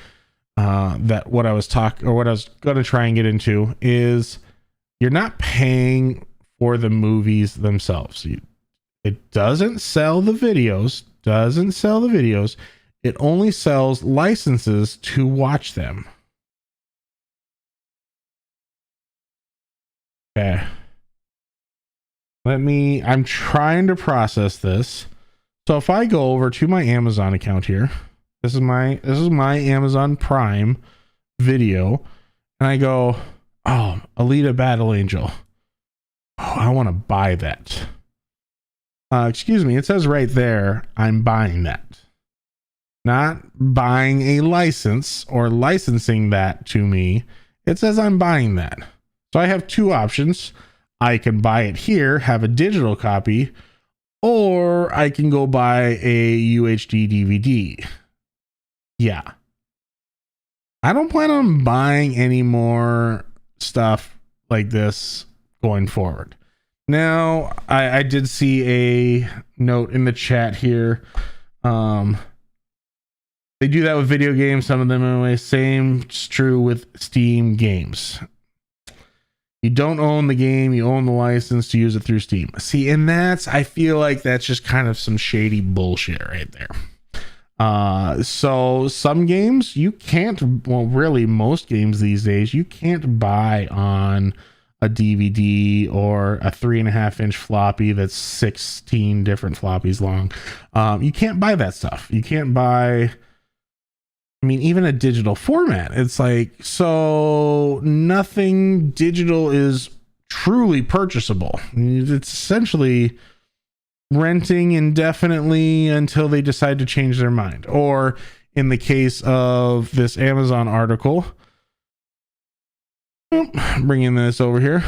that what I was going to try and get into is you're not paying for the movies themselves. It doesn't sell the videos, It only sells licenses to watch them. Okay. I'm trying to process this. So if I go over to my Amazon account here, this is my Amazon Prime video, and I go, oh, Alita Battle Angel. Oh, I want to buy that. Excuse me, it says right there, I'm buying that. Not buying a license or licensing that to me. It says I'm buying that. So I have two options. I can buy it here, have a digital copy, or I can go buy a UHD DVD. Yeah. I don't plan on buying any more stuff like this going forward. Now, I did see a note in the chat here. They do that with video games, some of them anyway. Same's true with Steam games. You don't own the game, you own the license to use it through Steam. See, and I feel like that's just kind of some shady bullshit right there. So some games you can't, well, really most games these days, you can't buy on a DVD or a 3.5-inch floppy that's 16 different floppies long. You can't buy that stuff. You can't buy, I mean, even a digital format. It's like, so nothing digital is truly purchasable. It's essentially renting indefinitely until they decide to change their mind. Or in the case of this Amazon article, bringing this over here,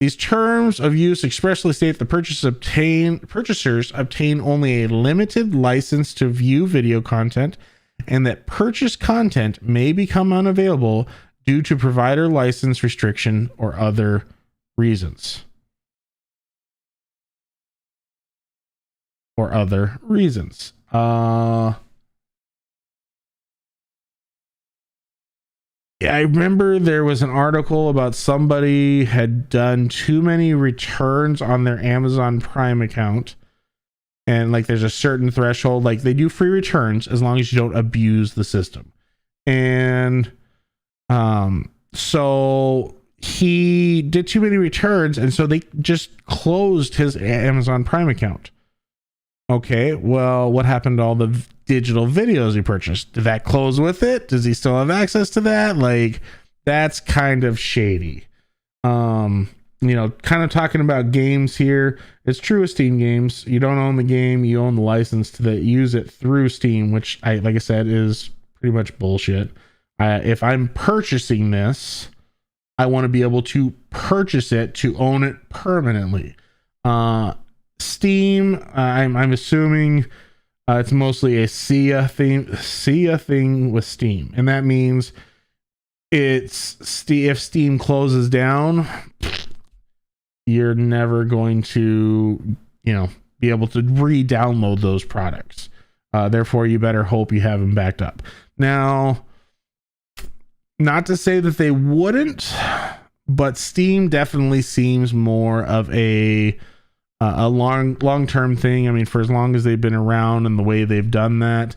these terms of use expressly state the purchasers obtain only a limited license to view video content, and that purchased content may become unavailable due to provider license restriction or other reasons. Yeah, I remember there was an article about somebody had done too many returns on their Amazon Prime account. And like there's a certain threshold, like they do free returns as long as you don't abuse the system. And so he did too many returns, and so they just closed his Amazon Prime account. Okay, well, what happened to all the digital videos he purchased? Did that close with it? Does he still have access to that? Like, that's kind of shady. You know, kind of talking about games here. It's true with Steam games. You don't own the game, you own the license to use it through Steam, which like I said, is pretty much bullshit. If I'm purchasing this, I want to be able to purchase it to own it permanently. Steam, I'm assuming it's mostly a SIA thing with Steam, and that means it's if Steam closes down, you're never going to, be able to re-download those products. Therefore, you better hope you have them backed up. Now, not to say that they wouldn't, but Steam definitely seems more of a long-term thing. I mean, for as long as they've been around and the way they've done that,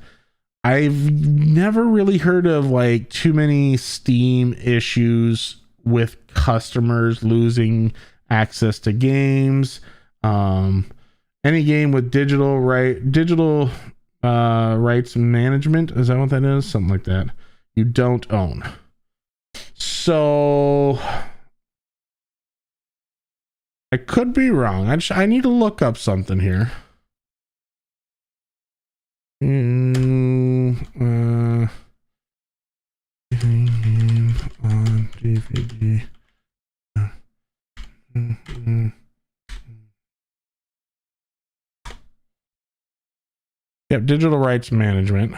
I've never really heard of like too many Steam issues with customers losing access to games. Any game with digital rights management, is that what that is? Something like that. You don't own. So I could be wrong. I need to look up something here. On DVD. Yep, digital rights management.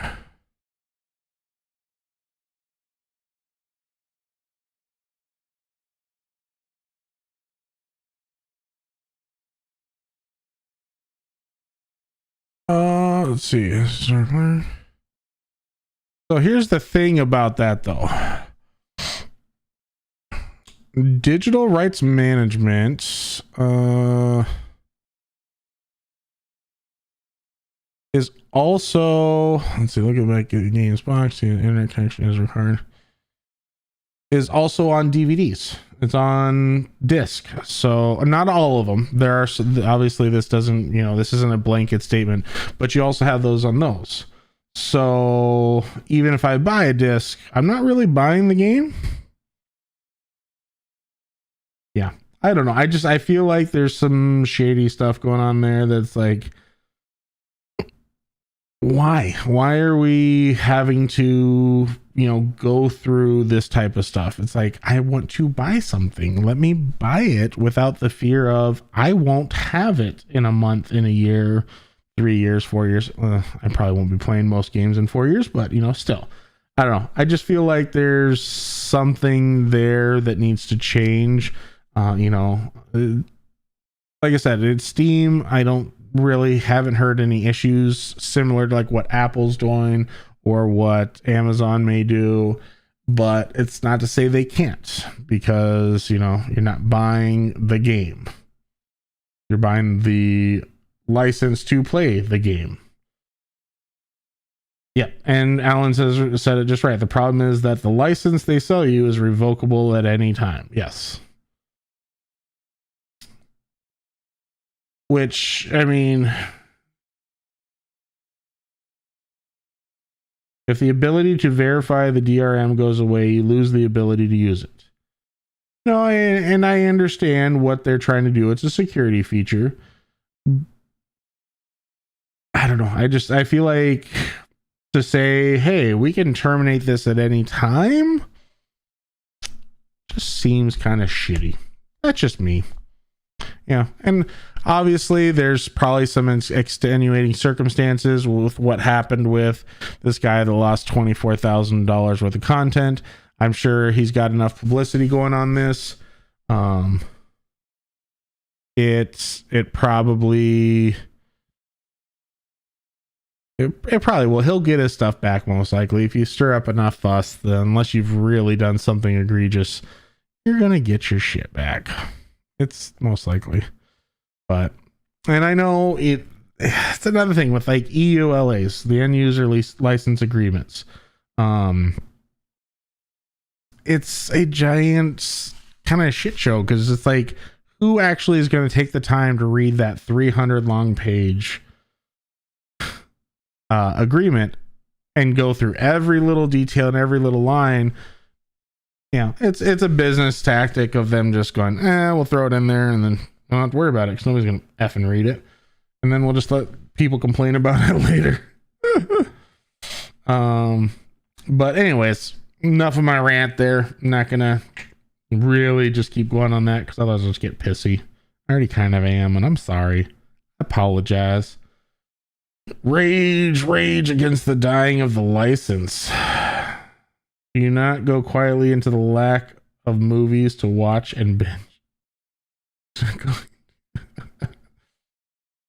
Let's see. So here's the thing about that though. Digital rights management is also, let's see, look at back at the games box, the internet connection is required, is also on DVDs. It's on disc. So not all of them. There are, obviously this doesn't, this isn't a blanket statement, but you also have those on those. So even if I buy a disc, I'm not really buying the game. Yeah. I don't know. I feel like there's some shady stuff going on there that's like, why are we having to go through this type of stuff? It's like, I want to buy something, let me buy it without the fear of I won't have it in a month, in a year, 3 years, 4 years. I probably won't be playing most games in 4 years, but still, I don't know, I just feel like there's something there that needs to change. Like I said, it's Steam. I haven't heard any issues similar to like what Apple's doing or what Amazon may do, but it's not to say they can't, because you're not buying the game, you're buying the license to play the game. Yeah, and Alan said it just right. The problem is that the license they sell you is revocable at any time. Yes. Which, I mean, if the ability to verify the DRM goes away, you lose the ability to use it. No, and I understand what they're trying to do. It's a security feature. I don't know. I feel like to say, hey, we can terminate this at any time, just seems kind of shitty. That's just me. Yeah, and obviously there's probably some extenuating circumstances with what happened with this guy that lost $24,000 worth of content. I'm sure he's got enough publicity going on this. It probably will. He'll get his stuff back most likely. If you stir up enough fuss, then unless you've really done something egregious, you're gonna get your shit back. It's most likely. But, and I know it's another thing with like EULAs, the end user license agreements. It's a giant kind of shit show, because it's like, who actually is going to take the time to read that 300 long page agreement and go through every little detail and every little line? It's a business tactic of them just going, we'll throw it in there and then don't have to worry about it because nobody's gonna effing read it, and then we'll just let people complain about it later. But anyways, enough of my rant there. I'm not gonna really just keep going on that, because otherwise I'll just get pissy. I already kind of am, and I'm sorry. I apologize. Rage against the dying of the license. Do you not go quietly into the lack of movies to watch and binge?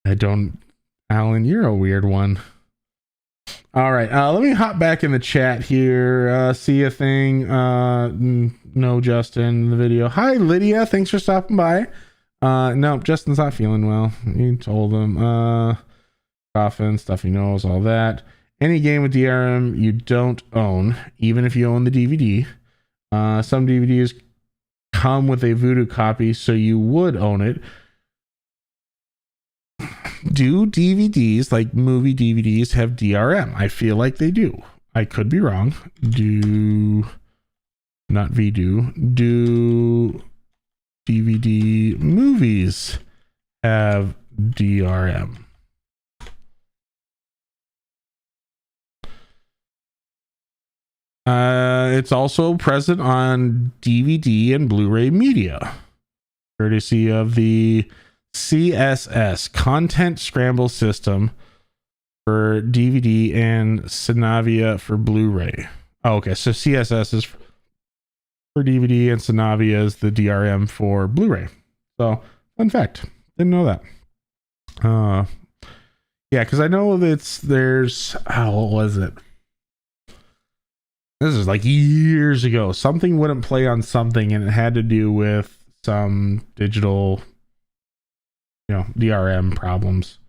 I don't. Alan, you're a weird one. All right, let me hop back in the chat here. See a thing. No, Justin, the video. Hi, Lydia. Thanks for stopping by. No, Justin's not feeling well. You told him. Coffin, stuffy nose, all that. Any game with DRM you don't own, even if you own the DVD. Some DVDs come with a voodoo copy, so you would own it. Do DVDs, like movie DVDs, have DRM? I feel like they do. I could be wrong. Not VDO. Do DVD movies have DRM? It's also present on DVD and Blu-ray media, courtesy of the CSS, Content Scramble System, for DVD and Synavia for Blu-ray. Oh, okay, so CSS is for DVD and Synavia is the DRM for Blu-ray. So, fun fact, didn't know that. Yeah, because I know there's what was it? This is like years ago. Something wouldn't play on something, and it had to do with some digital, DRM problems.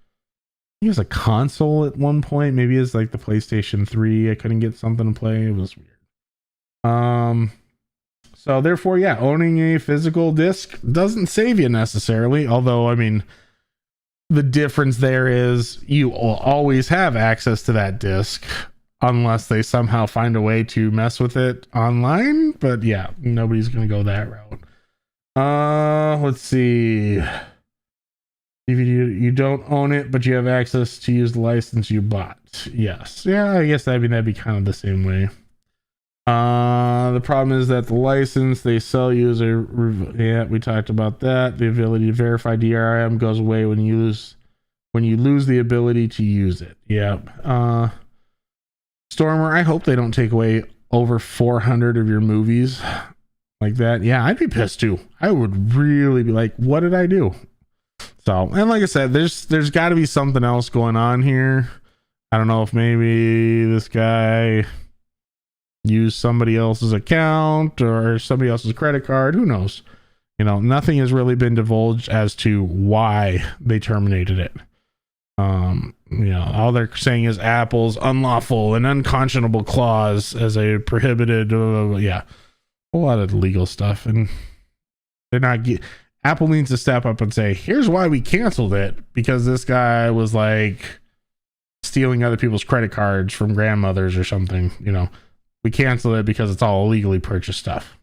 I think it was a console at one point. Maybe it's like the PlayStation 3. I couldn't get something to play. It was weird. So therefore, yeah, owning a physical disc doesn't save you necessarily. Although, I mean, the difference there is you will always have access to that disc unless they somehow find a way to mess with it online. But yeah, nobody's going to go that route. Let's see. If you don't own it, but you have access to use the license you bought. Yes. Yeah, I guess that'd be kind of the same way. The problem is that the license they sell you is yeah, we talked about that. The ability to verify DRM goes away when you lose the ability to use it. Yeah. Stormer, I hope they don't take away over 400 of your movies like that. Yeah, I'd be pissed too. I would really be like, what did I do? So, and like I said, there's got to be something else going on here. I don't know if maybe this guy used somebody else's account or somebody else's credit card. Who knows? Nothing has really been divulged as to why they terminated it. All they're saying is Apple's unlawful and unconscionable clause as a prohibited, a lot of legal stuff, and they're not. Apple needs to step up and say, here's why we canceled it, because this guy was like stealing other people's credit cards from grandmothers or something. We canceled it because it's all illegally purchased stuff.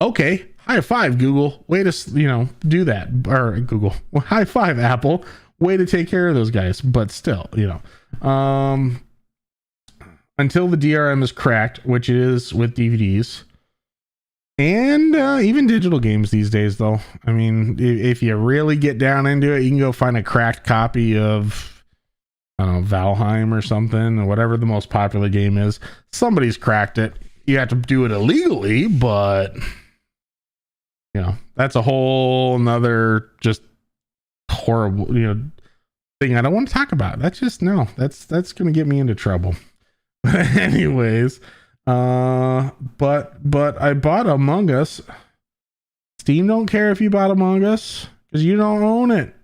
Okay, high five, Google. Way to do that. Or Google, well, high five, Apple. Way to take care of those guys. But still, until the DRM is cracked, which it is with DVDs and even digital games these days, though. I mean, if you really get down into it, you can go find a cracked copy of, I don't know, Valheim or something, or whatever the most popular game is. Somebody's cracked it. You have to do it illegally, but that's a whole nother just horrible, thing I don't want to talk about. That's just that's going to get me into trouble. Anyways, but I bought Among Us. Steam don't care if you bought Among Us because you don't own it.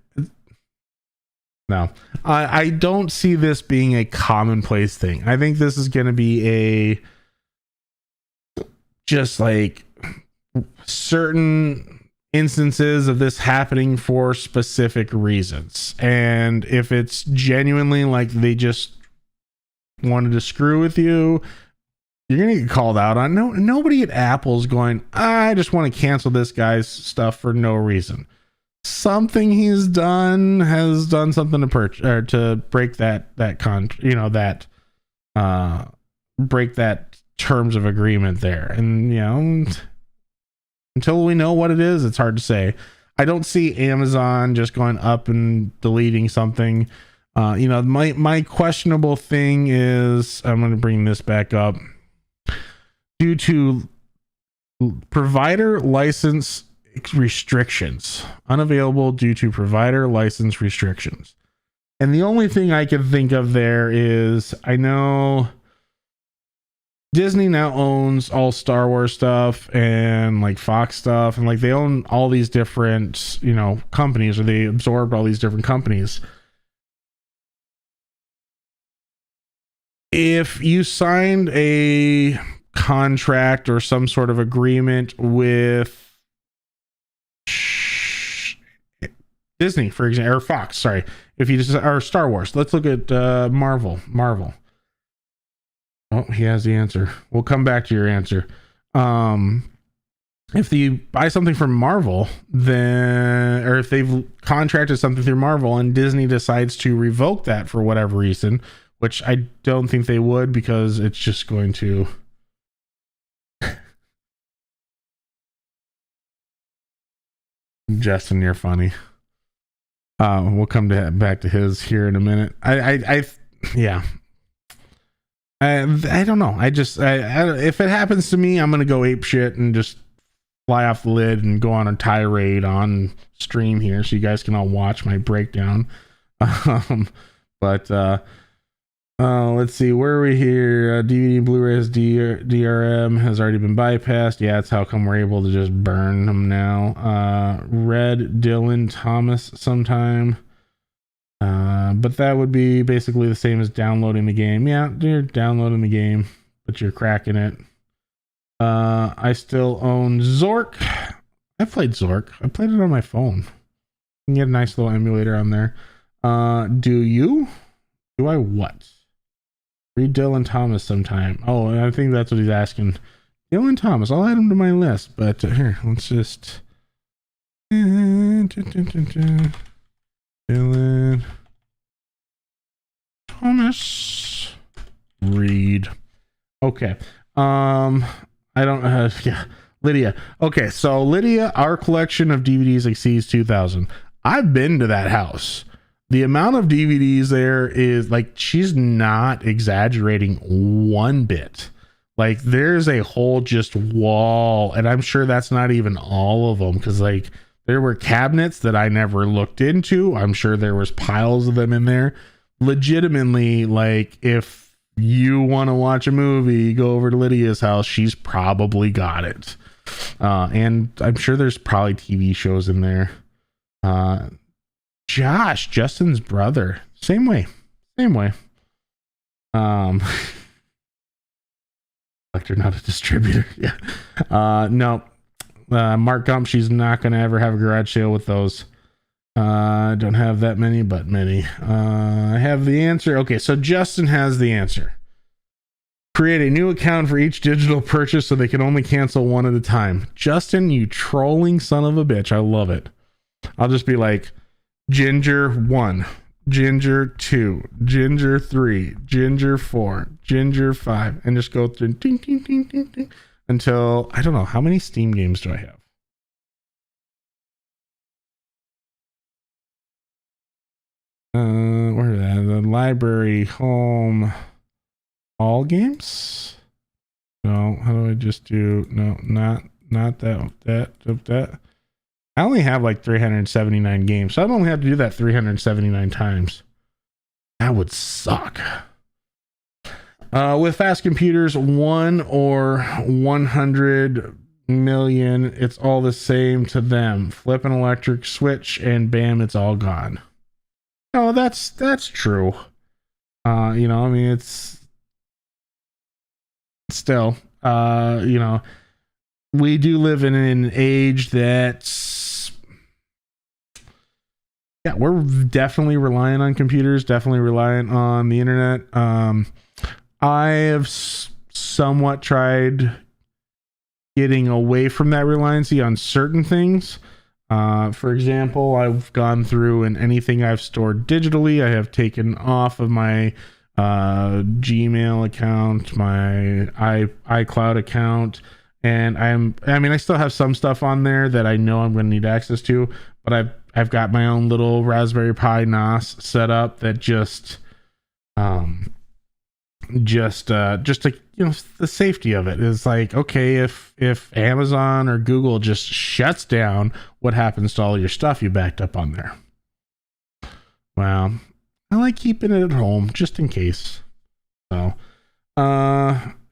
No, I don't see this being a commonplace thing. I think this is going to be just like certain instances of this happening for specific reasons. And if it's genuinely like they just wanted to screw with you, you're going to get called out on. Nobody at Apple's going, I just want to cancel this guy's stuff for no reason. Something he's done has done something to break break that terms of agreement there. And until we know what it is, it's hard to say. I don't see Amazon just going up and deleting something. My questionable thing is, I'm going to bring this back up, due to provider license restrictions, unavailable due to provider license restrictions. And the only thing I can think of there is, I know Disney now owns all Star Wars stuff and like Fox stuff, and like they own all these different, companies, or they absorbed all these different companies. If you signed a contract or some sort of agreement with Disney, for example, or Fox, sorry, or Star Wars, let's look at Marvel. Oh, he has the answer. We'll come back to your answer. If you buy something from Marvel, then, or if they've contracted something through Marvel and Disney decides to revoke that for whatever reason, which I don't think they would, because it's just going to Justin, you're funny. We'll come back to his here in a minute. I yeah. I don't know. If it happens to me, I'm gonna go ape shit and just fly off the lid and go on a tirade on stream here, so you guys can all watch my breakdown. But let's see, where are we here? DVD, Blu-rays, DRM has already been bypassed. Yeah, that's how come we're able to just burn them now. Red Dylan Thomas sometime. But that would be basically the same as downloading the game. Yeah, you're downloading the game, but you're cracking it. I still own Zork. I played Zork. I played it on my phone. You can get a nice little emulator on there. Do you? Do I what? Read Dylan Thomas sometime. Oh, I think that's what he's asking. Dylan Thomas. I'll add him to my list. But here, let's just... Dylan Thomas. Read. Okay. I don't yeah, Lydia. Okay, so Lydia, our collection of DVDs exceeds 2,000. I've been to that house. The amount of DVDs there is like, she's not exaggerating one bit. Like, there's a whole just wall, and I'm sure that's not even all of them, because like there were cabinets that I never looked into. I'm sure there was piles of them in there. Legitimately, like, if you want to watch a movie, go over to Lydia's house. She's probably got it. And I'm sure there's probably TV shows in there. Josh, Justin's brother. Same way. Collector, not a distributor. Yeah. No. Mark Gump, she's not going to ever have a garage sale with those. I don't have that many, but many. I have the answer. Okay, so Justin has the answer. Create a new account for each digital purchase so they can only cancel one at a time. Justin, you trolling son of a bitch. I love it. I'll just be like, Ginger 1, Ginger 2, Ginger 3, Ginger 4, Ginger 5, and just go through ding, ding, ding, ding, ding, until, I don't know, how many Steam games do I have? Where is that? The library, home, all games? No, how do I just do? No, not that. I only have like 379 games, so I don't have to do that 379 times. That would suck. With fast computers, 1 or 100 million, it's all the same to them. Flip an electric switch and bam, it's all gone. No, that's true. You know, I mean, it's still, you know, we do live in an age that's, yeah, we're definitely relying on computers, definitely relying on the internet. I have somewhat tried getting away from that reliancy on certain things. For example, I've gone through, and anything I've stored digitally, I have taken off of my Gmail account, my iCloud account, and I still have some stuff on there that I know I'm going to need access to, but I've got my own little Raspberry Pi NAS set up that just to, you know, the safety of it is like, okay, if Amazon or Google just shuts down, what happens to all your stuff you backed up on there? Well, I like keeping it at home just in case. So,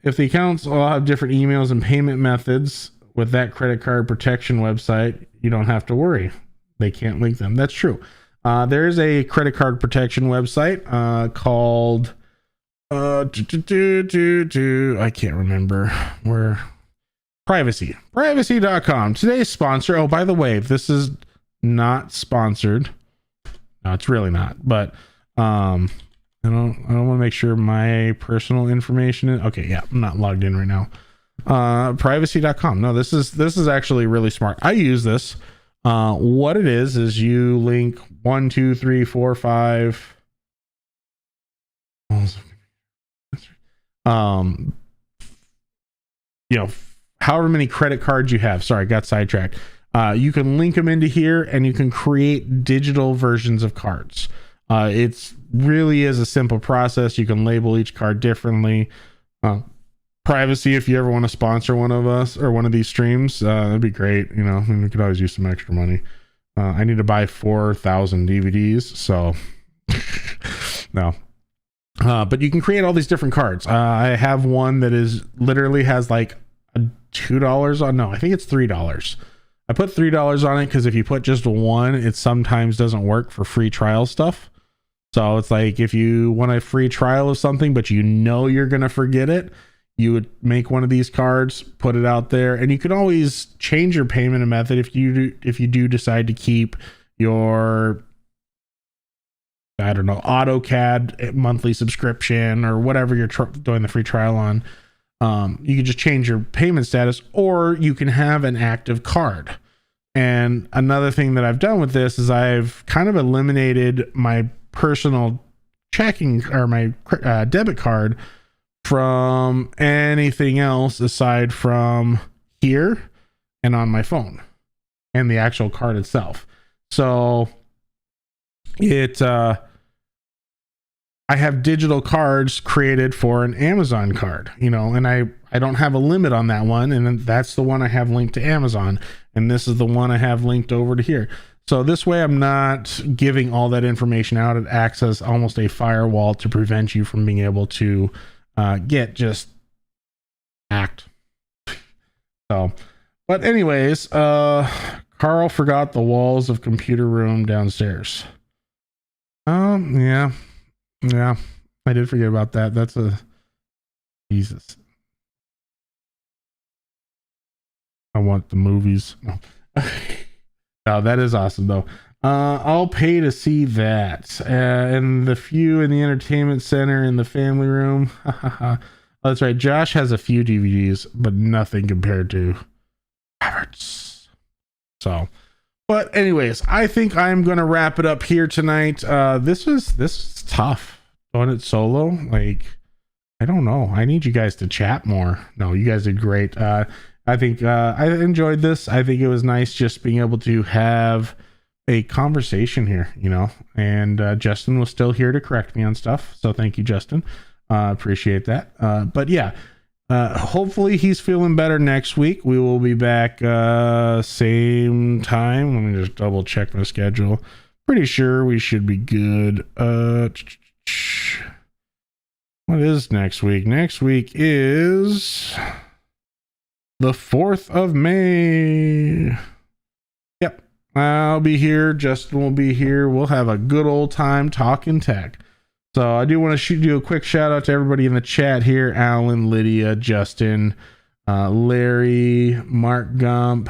if the accounts all have different emails and payment methods with that credit card protection website, you don't have to worry. They can't link them. That's true. There's a credit card protection website called I can't remember where. Privacy.com. Today's sponsor. Oh, by the way, this is not sponsored. No, it's really not. But I don't want to make sure my personal information is okay. Yeah, I'm not logged in right now. Privacy.com. No, this is actually really smart. I use this. What it is you link 1, 2, 3, 4, 5. You know, however many credit cards you have. Sorry, I got sidetracked. You can link them into here, and you can create digital versions of cards. It's really is a simple process. You can label each card differently. Privacy, if you ever want to sponsor one of us or one of these streams, that'd be great. You know, I mean, we could always use some extra money. I need to buy 4,000 DVDs, so no. But you can create all these different cards. I have one that is literally has like $2 on. No, I think it's $3. I put $3 on it because if you put just one, it sometimes doesn't work for free trial stuff. So it's like if you want a free trial of something, but you know you're gonna forget it, you would make one of these cards, put it out there, and you can always change your payment method if you do decide to keep your, I don't know, AutoCAD monthly subscription or whatever you're doing the free trial on. You can just change your payment status, or you can have an active card. And another thing that I've done with this is I've kind of eliminated my personal checking or my debit card from anything else aside from here and on my phone and the actual card itself. So I have digital cards created for an Amazon card, you know, and I don't have a limit on that one. And then that's the one I have linked to Amazon. And this is the one I have linked over to here. So this way I'm not giving all that information out. It acts as almost a firewall to prevent you from being able to get just hacked. So, but anyways, Carl forgot the walls of computer room downstairs. Yeah, I did forget about that. That's a Jesus. I want the movies. No. No, that is awesome though. I'll pay to see that. And the few in the entertainment center in the family room. That's right. Josh has a few DVDs, but nothing compared to Robert's. So, but anyways, I think I'm going to wrap it up here tonight. This was tough doing it solo. Like, I don't know. I need you guys to chat more. No, you guys did great. I think I enjoyed this. I think it was nice just being able to have a conversation here, you know, and Justin was still here to correct me on stuff. So thank you, Justin. Appreciate that. But yeah, hopefully he's feeling better next week. We will be back same time. Let me just double check my schedule. Pretty sure we should be good. What is next week? Next week is the 4th of May. Yep. I'll be here. Justin will be here. We'll have a good old time talking tech. So I do want to do a quick shout out to everybody in the chat here. Alan, Lydia, Justin, Larry, Mark Gump,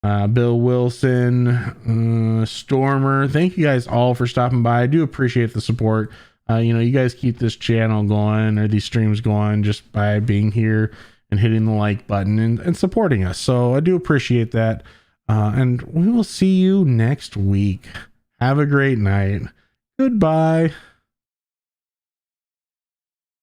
Bill Wilson, Stormer. Thank you guys all for stopping by. I do appreciate the support. You know, you guys keep this channel going or these streams going just by being here and hitting the like button and supporting us. So I do appreciate that. And we will see you next week. Have a great night. Goodbye.